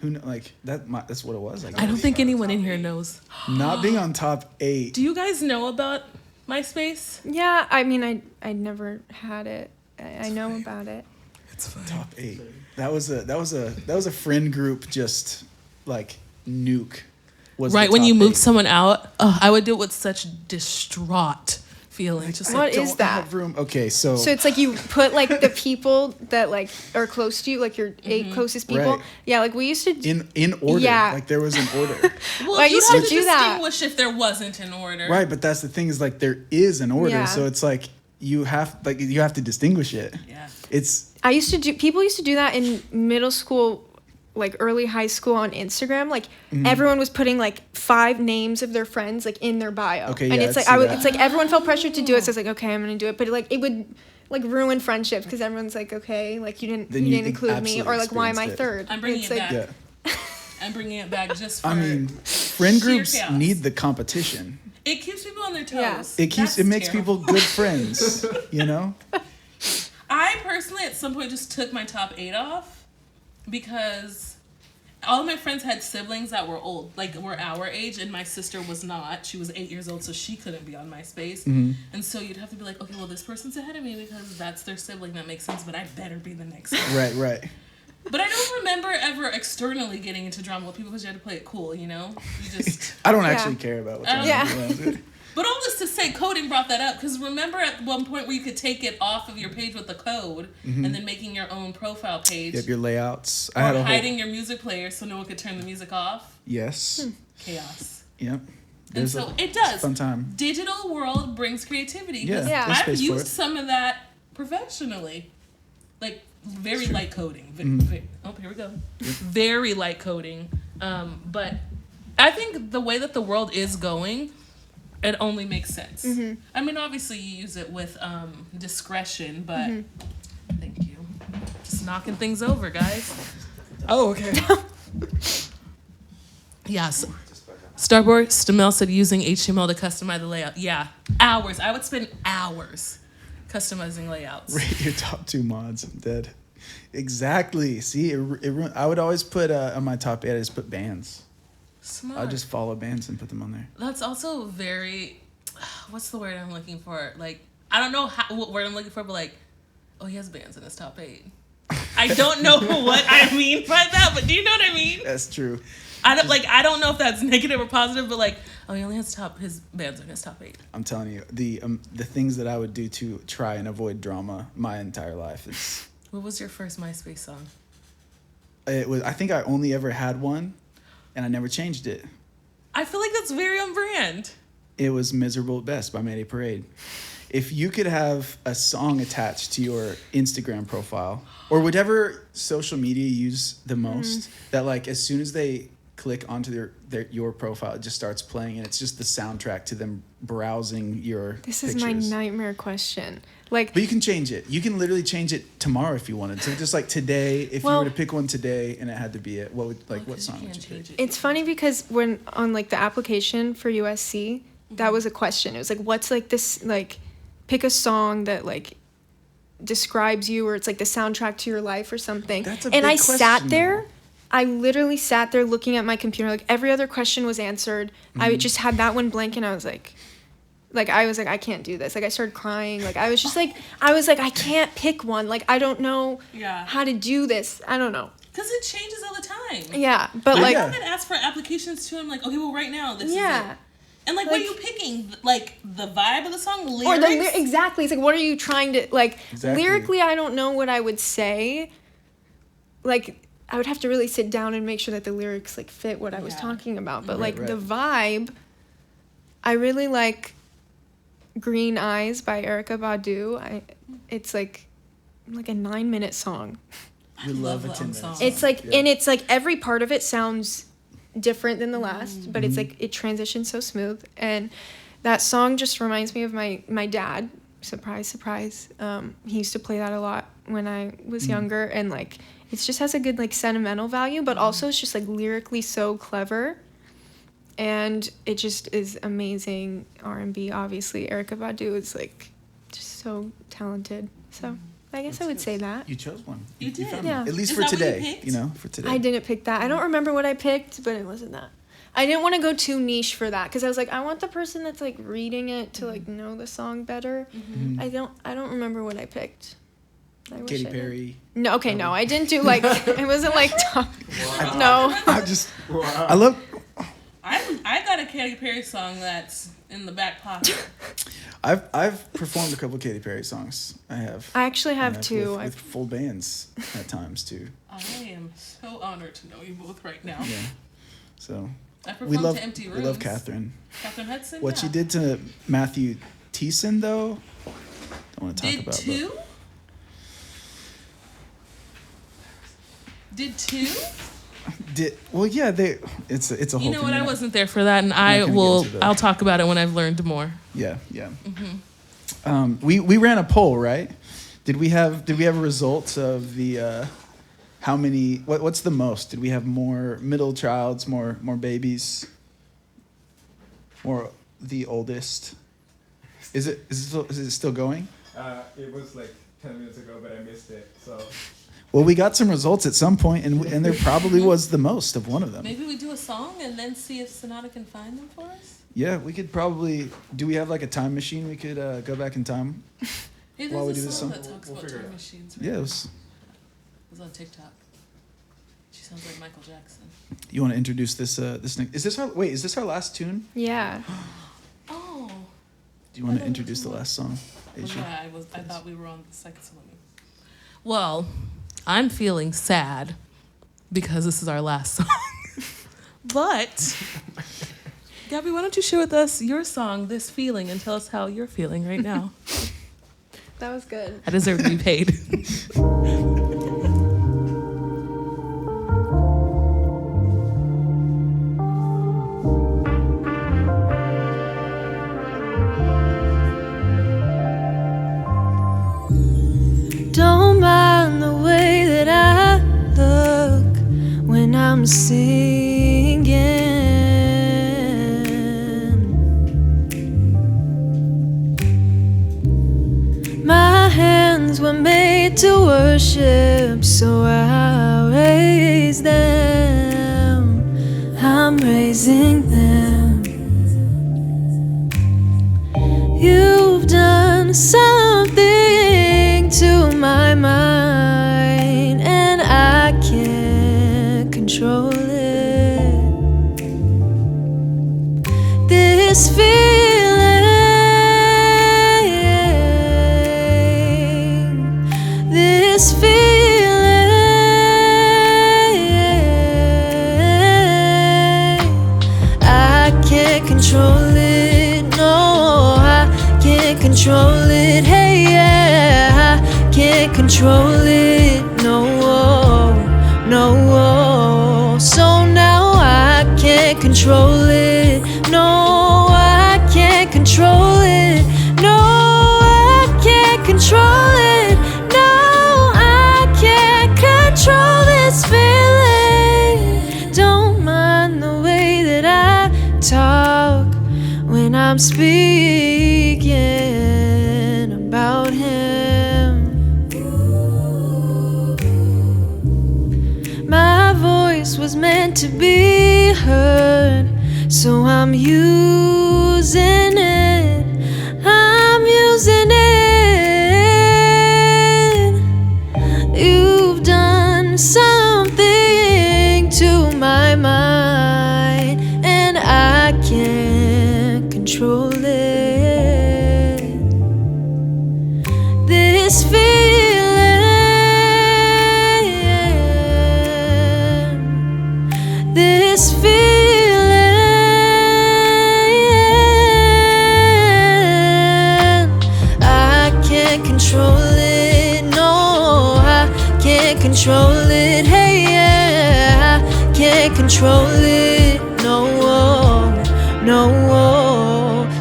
Who kn- like that's what it was. Like, I don't think anyone in here knows. not being on top 8. Do you guys know about MySpace? Yeah, I mean, I never had it. I know about it. It's fine. Top 8. That was a friend group just like nuke. Was Right the when top you moved 8. someone out, I would do it with such distraught feeling. Just What like, is Don't that? have room. Okay, so So it's like you put like the people that like are close to you, like your 8 closest people. Right. Yeah, like we used to. in order. Yeah. Like there was an order. well, I you used have to to do that. distinguish if there wasn't an order. Right, but that's the thing is like there is an order. Yeah. So it's like you have to distinguish it. Yeah. It's People used to do that in middle school, like early high school on Instagram. Like everyone was putting like 5 names of their friends like in their bio. Okay, and yeah, it's I'd like see that. it's like everyone felt pressured to do it. So it's like, okay, I'm gonna do it. But like it would like ruin friendships because everyone's like, okay, like you Then didn't you include me, or absolutely like why am I experienced it. third? I'm bringing It's it like, back. yeah. I'm bringing it back just for. I mean, friend sheer groups chaos. need the competition. It keeps people on their toes. Yeah. It makes people good friends, you know? I personally, at some point, just took my top 8 off because all of my friends had siblings that were old, like were our age, and my sister was not. She was 8 years old, so she couldn't be on MySpace. And so you'd have to be like, okay, well, this person's ahead of me because that's their sibling. That makes sense, but I better be the next one. Right. But I don't remember ever externally getting into drama with people because you had to play it cool, you know? You just. I don't actually care about what's on Yeah. it. But all this to say, coding brought that up because remember at one point where you could take it off of your page with the code and then making your own profile page. You have your layouts. Or hiding your music player so no one could turn the music off. Yes. Chaos. Yep. And so it does. Fun time. Digital world brings creativity. Yeah. Yeah. there's I've space for used it. some of that professionally. Like very light coding. Oh, here we go. Very light coding. But I think the way that the world is going, it only makes sense. I mean, obviously you use it with discretion, but thank you. Just knocking things over, guys. Oh, okay. Yes. Starboard Stamel said using HTML to customize the layout. Yeah, hours. I would spend hours customizing layouts. Rate your top 2 mods. I'm dead. Exactly. See, I would always put on my top 8. I just put bands. Smart. I'll just follow bands and put them on there. That's also very. What's the word I'm looking for? Like, I don't know what word I'm looking for, but like, oh, he has bands in his top 8. I don't know what I mean by that, but do you know what I mean? That's true. I don't know if that's negative or positive, but like, oh, he only has his bands in his top 8. I'm telling you, the things that I would do to try and avoid drama my entire life. What was your first MySpace song? I think I only ever had one, and I never changed it. I feel like that's very on brand. It was Miserable at Best by Mayday Parade. If you could have a song attached to your Instagram profile or whatever social media you use the most, that like as soon as they click onto your profile, it just starts playing, and it's just the soundtrack to them browsing your This is pictures. my nightmare question. Like, But you can change it. You can literally change it tomorrow if you wanted. So just like today, if you Well- were to pick one today and it had to be it, what song would you pick? it's funny because when on like the application for USC, that was a question. It was like, what's like this, like, pick a song that like describes you, or it's like the soundtrack to your life or something. That's a and I big sat question, there. though. I literally sat there looking at my computer. Like every other question was answered. I just had that one blank, and I was like, I can't do this. Like I started crying. Like I was like, I can't pick one. Like I don't know how to do this. I don't know. Because it changes all the time. Yeah, but Yeah. like, I would ask for applications too. I'm like, okay, well, right now, this is yeah. it. And like, what are you picking? Like, the vibe of the song? Lyrics? Or exactly. It's like, what are you trying to, like, Exactly. lyrically, I don't know what I would say. Like, I would have to really sit down and make sure that the lyrics, like, fit what I was talking about. But, Right, like, the vibe, I really like Green Eyes by Erykah Badu. It's, like a 9-minute song. We love a long 10-minute songs. song. It's, like, Yeah. and it's, like, every part of it sounds different than the last, but it's like it transitions so smooth, and that song just reminds me of my dad. Surprise. He used to play that a lot when I was younger, and like it just has a good like sentimental value, but also it's just like lyrically so clever, and it just is amazing R&B. Obviously Erykah Badu is like just so talented, so I guess I would say that. You chose one. You did. found Yeah. one. At least Is for that what you today. picked? You know, for today. I didn't pick that. I don't remember what I picked, but it wasn't that. I didn't want to go too niche for that because I was like, I want the person that's like reading it to like know the song better. I don't remember what I picked. I wish Katy I did. Perry. No, okay, no, I didn't do like it wasn't like no. I just, I love. I got a Katy Perry song that's in the back pocket. I've performed a couple of Katy Perry songs. I have. I actually have And two. with full bands at times too. I am so honored to know you both right now. Yeah. So I performed we love to empty rooms. we love Catherine. Catherine Hudson. What she did to Matthew Thiessen though, don't want to talk Did about. two? Did two? Well, yeah, it's a whole. You know thing. what? I wasn't there for that, and I gonna will. get into that. I'll talk about it when I've learned more. Yeah. We ran a poll, right? Did we have results of the how many? What's the most? Did we have more middle childs, more babies, or the oldest? Is it still going? It was like 10 minutes ago, but I missed it. So Well, we got some results at some point, and there probably was the most of one of them. Maybe we do a song and then see if Sonata can find them for us. Yeah, we could probably. Do we have like a time machine? We could go back in time. Hey, While we there's do a this song song? that talks We'll about figure it time out. machines. Right? Yeah, It was on TikTok. She sounds like Michael Jackson. You want to introduce this? This next, is this our last tune? Yeah. Oh. Do you want to introduce the last song? Asia? Yeah, I thought we were on the second song. Well, I'm feeling sad because this is our last song. But, Gabby, why don't you share with us your song, This Feeling, and tell us how you're feeling right now. That was good. I deserve to be paid. Don't mind the way that I look when I'm singing. My hands were made to worship, so I raise them. I'm raising them. You've done something to my mind, and I can't control it. This feeling, I can't control it. No, I can't control it. Hey, yeah, I can't control it. No, no. So now I can't control it. No, I can't control it. No, I can't control it. No, I can't control this feeling. Don't mind the way that I talk when I'm speaking about him. My voice was meant to be heard, so I'm using it. I'm using it. You've done something to my mind, and I can't control it. This feeling, this feeling, I can't control it. No, I can't control it. Hey, yeah, I can't control it. No, no.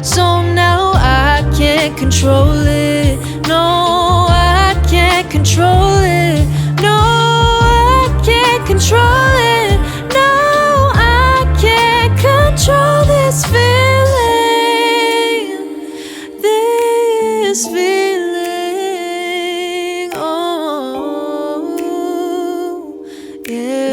So now I can't control it. No, I can't control it. No, I can't control it. No, I can't control this feeling. This feeling. Oh, yeah.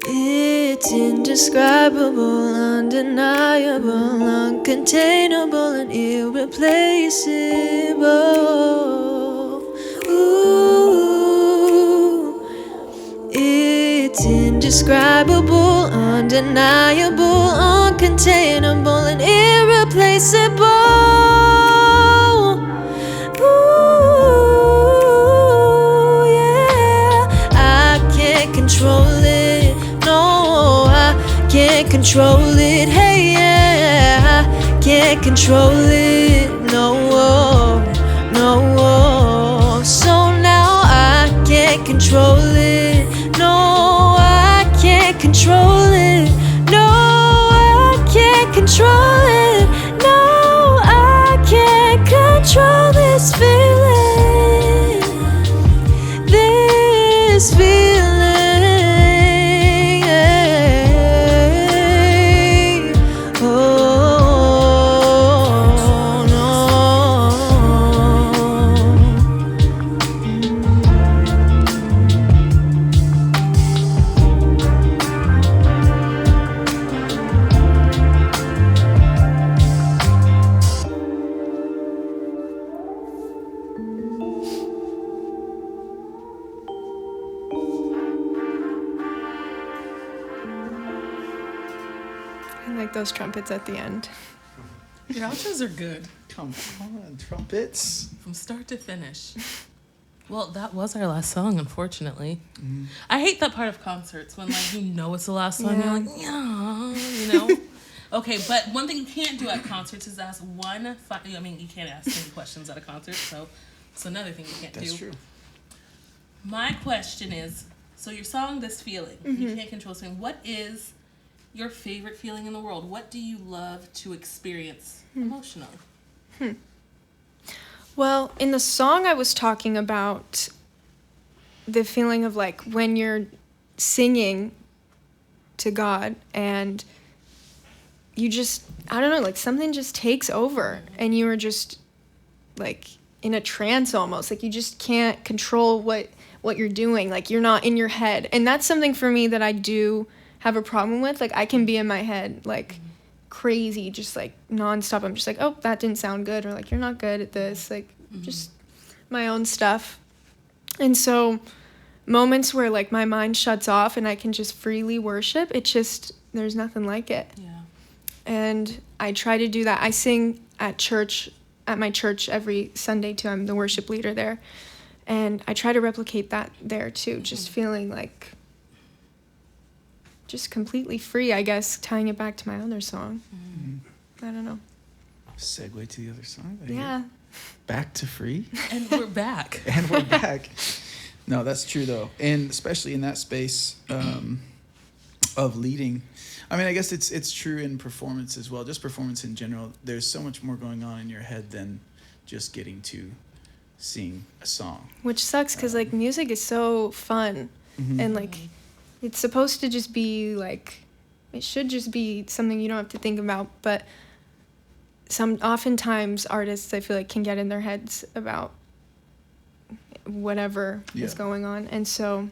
It's indescribable, undeniable, uncontainable, and irreplaceable. Ooh. It's indescribable, undeniable, uncontainable, and irreplaceable. Ooh, yeah. I can't control it. No, I can't control it. Hey, yeah, I can't control it. No, no. So now I can't control it. No, I can't control it. No, I can't control it. No, I can't control this feeling. This feeling. Oh, no. like those trumpets at the end. Your outros are good Come on, trumpets. from start to finish. Well, that was our last song, unfortunately. I hate that part of concerts when, like, you know it's the last song. Yeah. You're like, yeah, you know? Okay, but one thing you can't do at concerts is ask I mean, you can't ask any questions at a concert, so it's another thing you can't do. That's true. My question is, so your song, This Feeling, you can't control this feeling. What is your favorite feeling in the world? What do you love to experience emotionally? Well, in the song I was talking about the feeling of like when you're singing to God and you just, I don't know, like something just takes over and you are just like in a trance almost. Like you just can't control what you're doing. Like you're not in your head. And that's something for me that I do have a problem with. Like I can be in my head like crazy, just like nonstop. I'm just like, oh, that didn't sound good, or like you're not good at this, like just my own stuff. And so moments where like my mind shuts off and I can just freely worship, it just, there's nothing like it. Yeah. And I try to do that. I sing at church, at my church every Sunday too. I'm the worship leader there. And I try to replicate that there too, just feeling like just completely free, I guess, tying it back to my other song. I don't know. Segue to the other song. I hear. Yeah. Back to free. And we're back. And we're back. No, that's true though, and especially in that space of leading. I mean, I guess it's true in performance as well. Just performance in general. There's so much more going on in your head than just getting to sing a song. Which sucks because like music is so fun and like it's supposed to just be like, it should just be something you don't have to think about, but oftentimes artists I feel like can get in their heads about whatever is going on, and so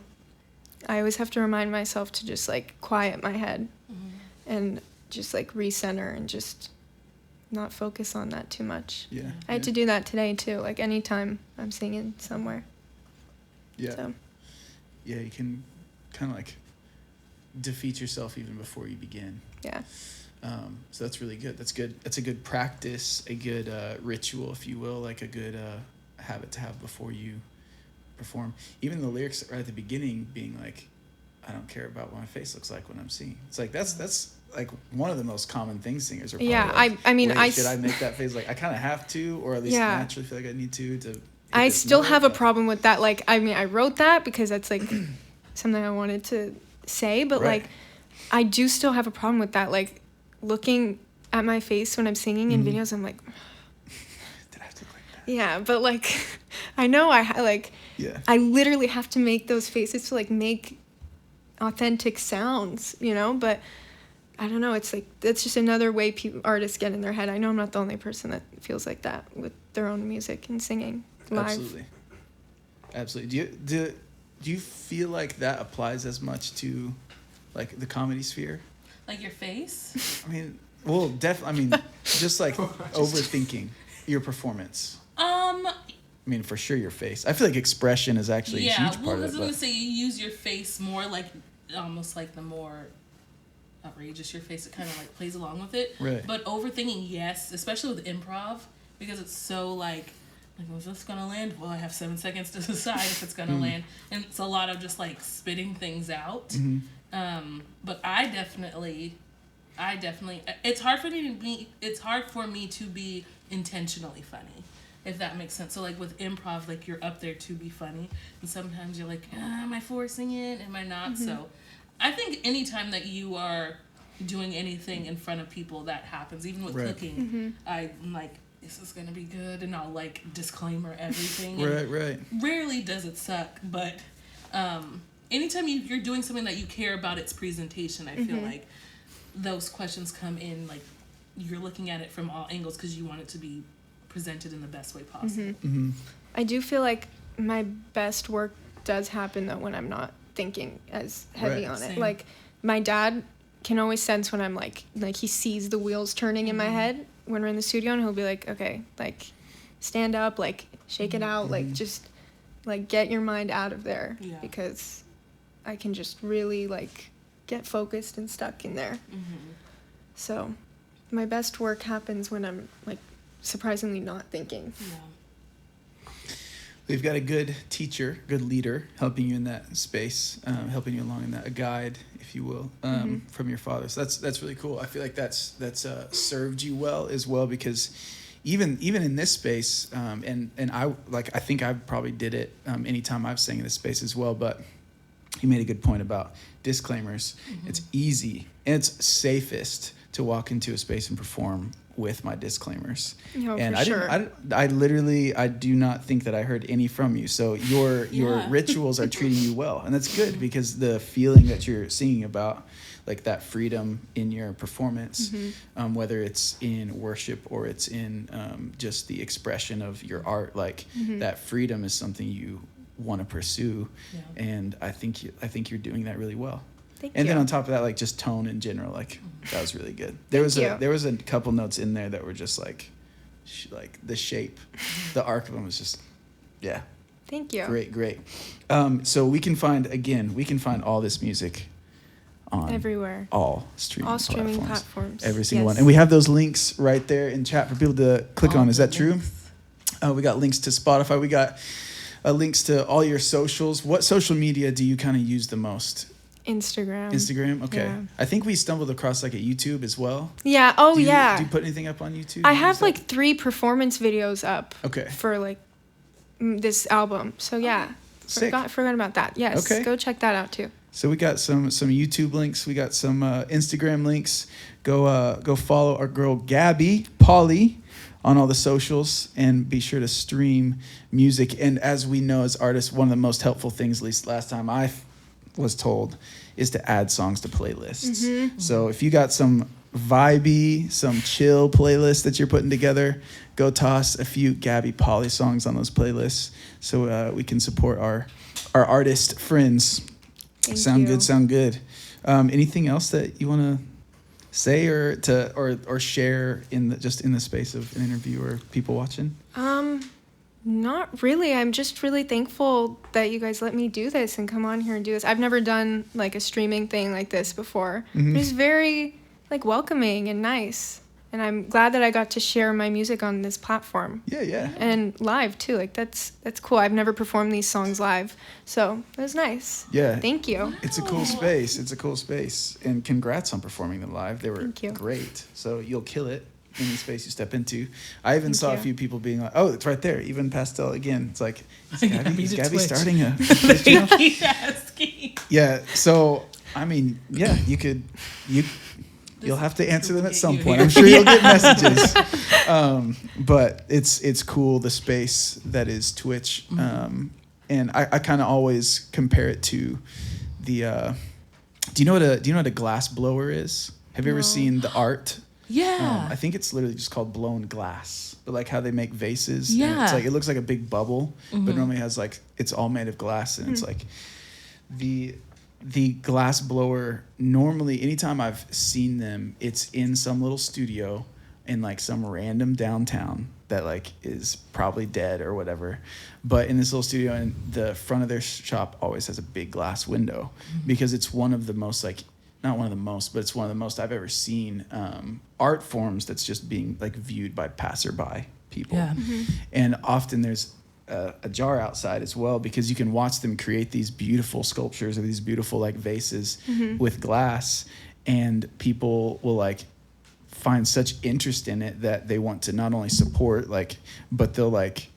I always have to remind myself to just like quiet my head and just like recenter and just not focus on that too much. I had to do that today too, like anytime I'm singing somewhere. So. Yeah, you can kind of like defeat yourself even before you begin. So that's really good. That's good. That's a good practice, a good ritual, if you will, like a good habit to have before you perform. Even the lyrics right at the beginning being like, I don't care about what my face looks like when I'm singing. It's like that's like one of the most common things singers are probably like, I mean, should I make that face? Like I kind of have to, or at least naturally feel like I need to I still have a problem with that. Like, I mean, I wrote that because that's like something I wanted to say, but like I do still have a problem with that. Like looking at my face when I'm singing in videos, I'm like, did I have to look like that? Yeah, but like I know I literally have to make those faces to like make authentic sounds, you know, but I don't know, it's like that's just another way artists get in their head. I know I'm not the only person that feels like that with their own music and singing live. Absolutely. Do you feel like that applies as much to like the comedy sphere? Like your face? I mean, well, definitely. I mean, just like overthinking your performance. I mean, for sure, your face. I feel like expression is actually a huge part of it. I was gonna say you use your face more, like almost like the more outrageous your face, it kind of like plays along with it. Right. But overthinking, yes, especially with improv, because it's so like, was this gonna land? Well, I have 7 seconds to decide if it's gonna land, and it's a lot of just like spitting things out. But I definitely, it's hard for me to be intentionally funny, if that makes sense. So like with improv, like you're up there to be funny, and sometimes you're like, am I forcing it? Am I not? So I think anytime that you are doing anything in front of people, that happens. Even with cooking, I'm like, this is gonna be good, and I'll like disclaimer everything. Right. Rarely does it suck, but anytime you're doing something that you care about its presentation, I feel like those questions come in, like you're looking at it from all angles because you want it to be presented in the best way possible. I do feel like my best work does happen though when I'm not thinking as heavy on it. Same. Like my dad can always sense when I'm like he sees the wheels turning in my head when we're in the studio, and he'll be like, okay, like stand up, like shake it out, like just like get your mind out of there, because I can just really like get focused and stuck in there. So my best work happens when I'm like surprisingly not thinking. We've got a good teacher, good leader helping you in that space, helping you along in that, a guide, if you will, from your father. So that's really cool. I feel like that's served you well as well, because even in this space, and I think I probably did it anytime I've sang in this space as well. But you made a good point about disclaimers. It's easy and it's safest to walk into a space and perform with my disclaimers. Oh, and for sure. I literally do not think that I heard any from you. So your rituals are treating you well, and that's good, because the feeling that you're singing about, like that freedom in your performance, whether it's in worship or it's in just the expression of your art, like that freedom is something you want to pursue, and I think you're doing that really well. Thank and you. then on top of that, like just tone in general, like that was really good. There was a couple notes in there that were just like the shape, the arc of them was just, yeah. Thank you. Great. So we can find all this music on everywhere, all streaming platforms, every single one, and we have those links right there in chat for people to click on. Is that true? We got links to Spotify. We got links to all your socials. What social media do you kind of use the most? Instagram. Okay. Yeah. I think we stumbled across like a YouTube as well. Yeah. Do you put anything up on YouTube? I have like 3 performance videos up. Okay. For like this album. So yeah. Forgot about that. Yes. Okay. Go check that out too. So we got some YouTube links. We got some Instagram links. Go follow our girl Gabby Poli on all the socials, and be sure to stream music. And as we know as artists, one of the most helpful things, at least last time I was told, is to add songs to playlists. So if you got some vibey, some chill playlists that you're putting together, go toss a few Gabby Poli songs on those playlists, so we can support our artist friends. Sound good. Anything else that you want to say or share in the space of an interview or people watching? Not really. I'm just really thankful that you guys let me do this and come on here and do this. I've never done like a streaming thing like this before. It's very like welcoming and nice. And I'm glad that I got to share my music on this platform. Yeah. And live too. Like that's cool. I've never performed these songs live. So it was nice. Yeah. Thank you. It's a cool space. And congrats on performing them live. They were great. So you'll kill it in the space you step into. I even saw a few people being like, "Oh, it's right there." Even Pastel again. It's like, is Gabby starting a Twitch channel? Keep asking. Yeah. So I mean, yeah, you'll have to answer them at some point. I'm sure you'll get messages. But it's cool, the space that is Twitch. And I kind of always compare it to the. Do you know what a glass blower is? Have you ever seen the art? Yeah. I think it's literally just called blown glass. But like how they make vases. Yeah. And it's like it looks like a big bubble, but normally has like it's all made of glass, and it's like the glass blower. Normally, anytime I've seen them, it's in some little studio in like some random downtown that like is probably dead or whatever. But in this little studio, and the front of their shop always has a big glass window, because it's one of the most like. Not one of the most, but it's one of the most I've ever seen art forms that's just being like viewed by passerby people. Yeah. And often there's a jar outside as well, because you can watch them create these beautiful sculptures or these beautiful like vases with glass, and people will like find such interest in it that they want to not only support but they'll like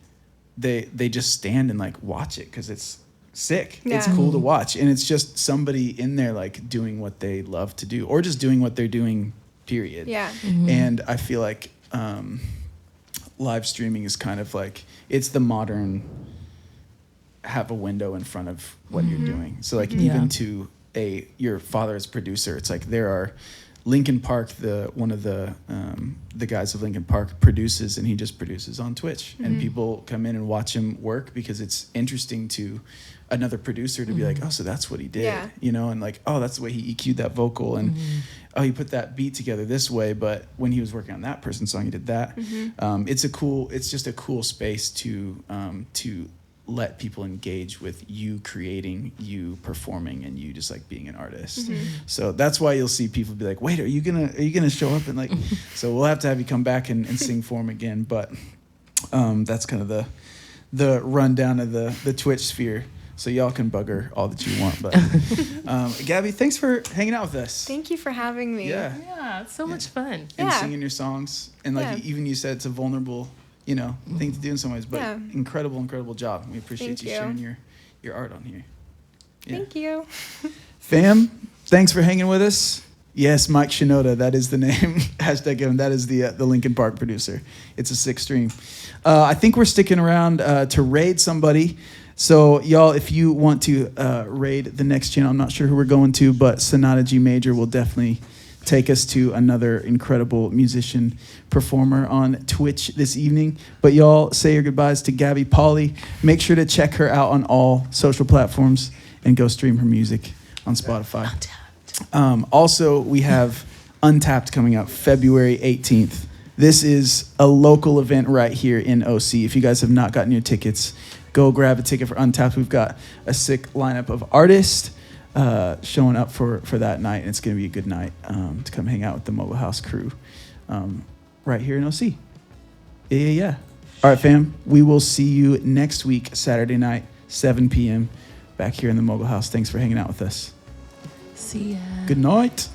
they just stand and like watch it because it's sick. Yeah. It's cool to watch, and it's just somebody in there like doing what they love to do, or just doing what they're doing, period. Yeah. And I feel like live streaming is kind of like it's the modern have a window in front of what you're doing. So like even to your father as producer, it's like there are Linkin Park, one of the guys of Linkin Park produces, and he just produces on Twitch, and people come in and watch him work because it's interesting to another producer to be like, oh, so that's what he did, and like, oh, that's the way he EQ'd that vocal, and oh, he put that beat together this way, but when he was working on that person's song, he did that. It's just a cool space to let people engage with you creating, you performing, and you just like being an artist. So that's why you'll see people be like, wait, are you gonna show up? And like, so we'll have to have you come back and sing for them again. But that's kind of the rundown of the Twitch sphere. So y'all can bugger all that you want. But Gabby, thanks for hanging out with us. Thank you for having me. Yeah. Yeah, it's so much fun. And Yeah. singing your songs. And like even you said, it's a vulnerable, thing to do in some ways. But incredible job. We appreciate Thank you you. sharing your art on here. Yeah. Thank you. Fam, thanks for hanging with us. Yes, Mike Shinoda, that is the name. Hashtag him. That is the Linkin Park producer. It's a sick stream. I think we're sticking around to raid somebody. So y'all, if you want to raid the next channel, I'm not sure who we're going to, but Sonata G Major will definitely take us to another incredible musician performer on Twitch this evening. But y'all say your goodbyes to Gabby Poli. Make sure to check her out on all social platforms and go stream her music on Spotify. Also, we have Untapped coming up February 18th. This is a local event right here in OC. If you guys have not gotten your tickets, go grab a ticket for Untapped. We've got a sick lineup of artists showing up for that night, and it's going to be a good night to come hang out with the Mogul House crew right here in OC. Yeah. All right, fam. We will see you next week, Saturday night, 7 p.m. back here in the Mogul House. Thanks for hanging out with us. See ya. Good night.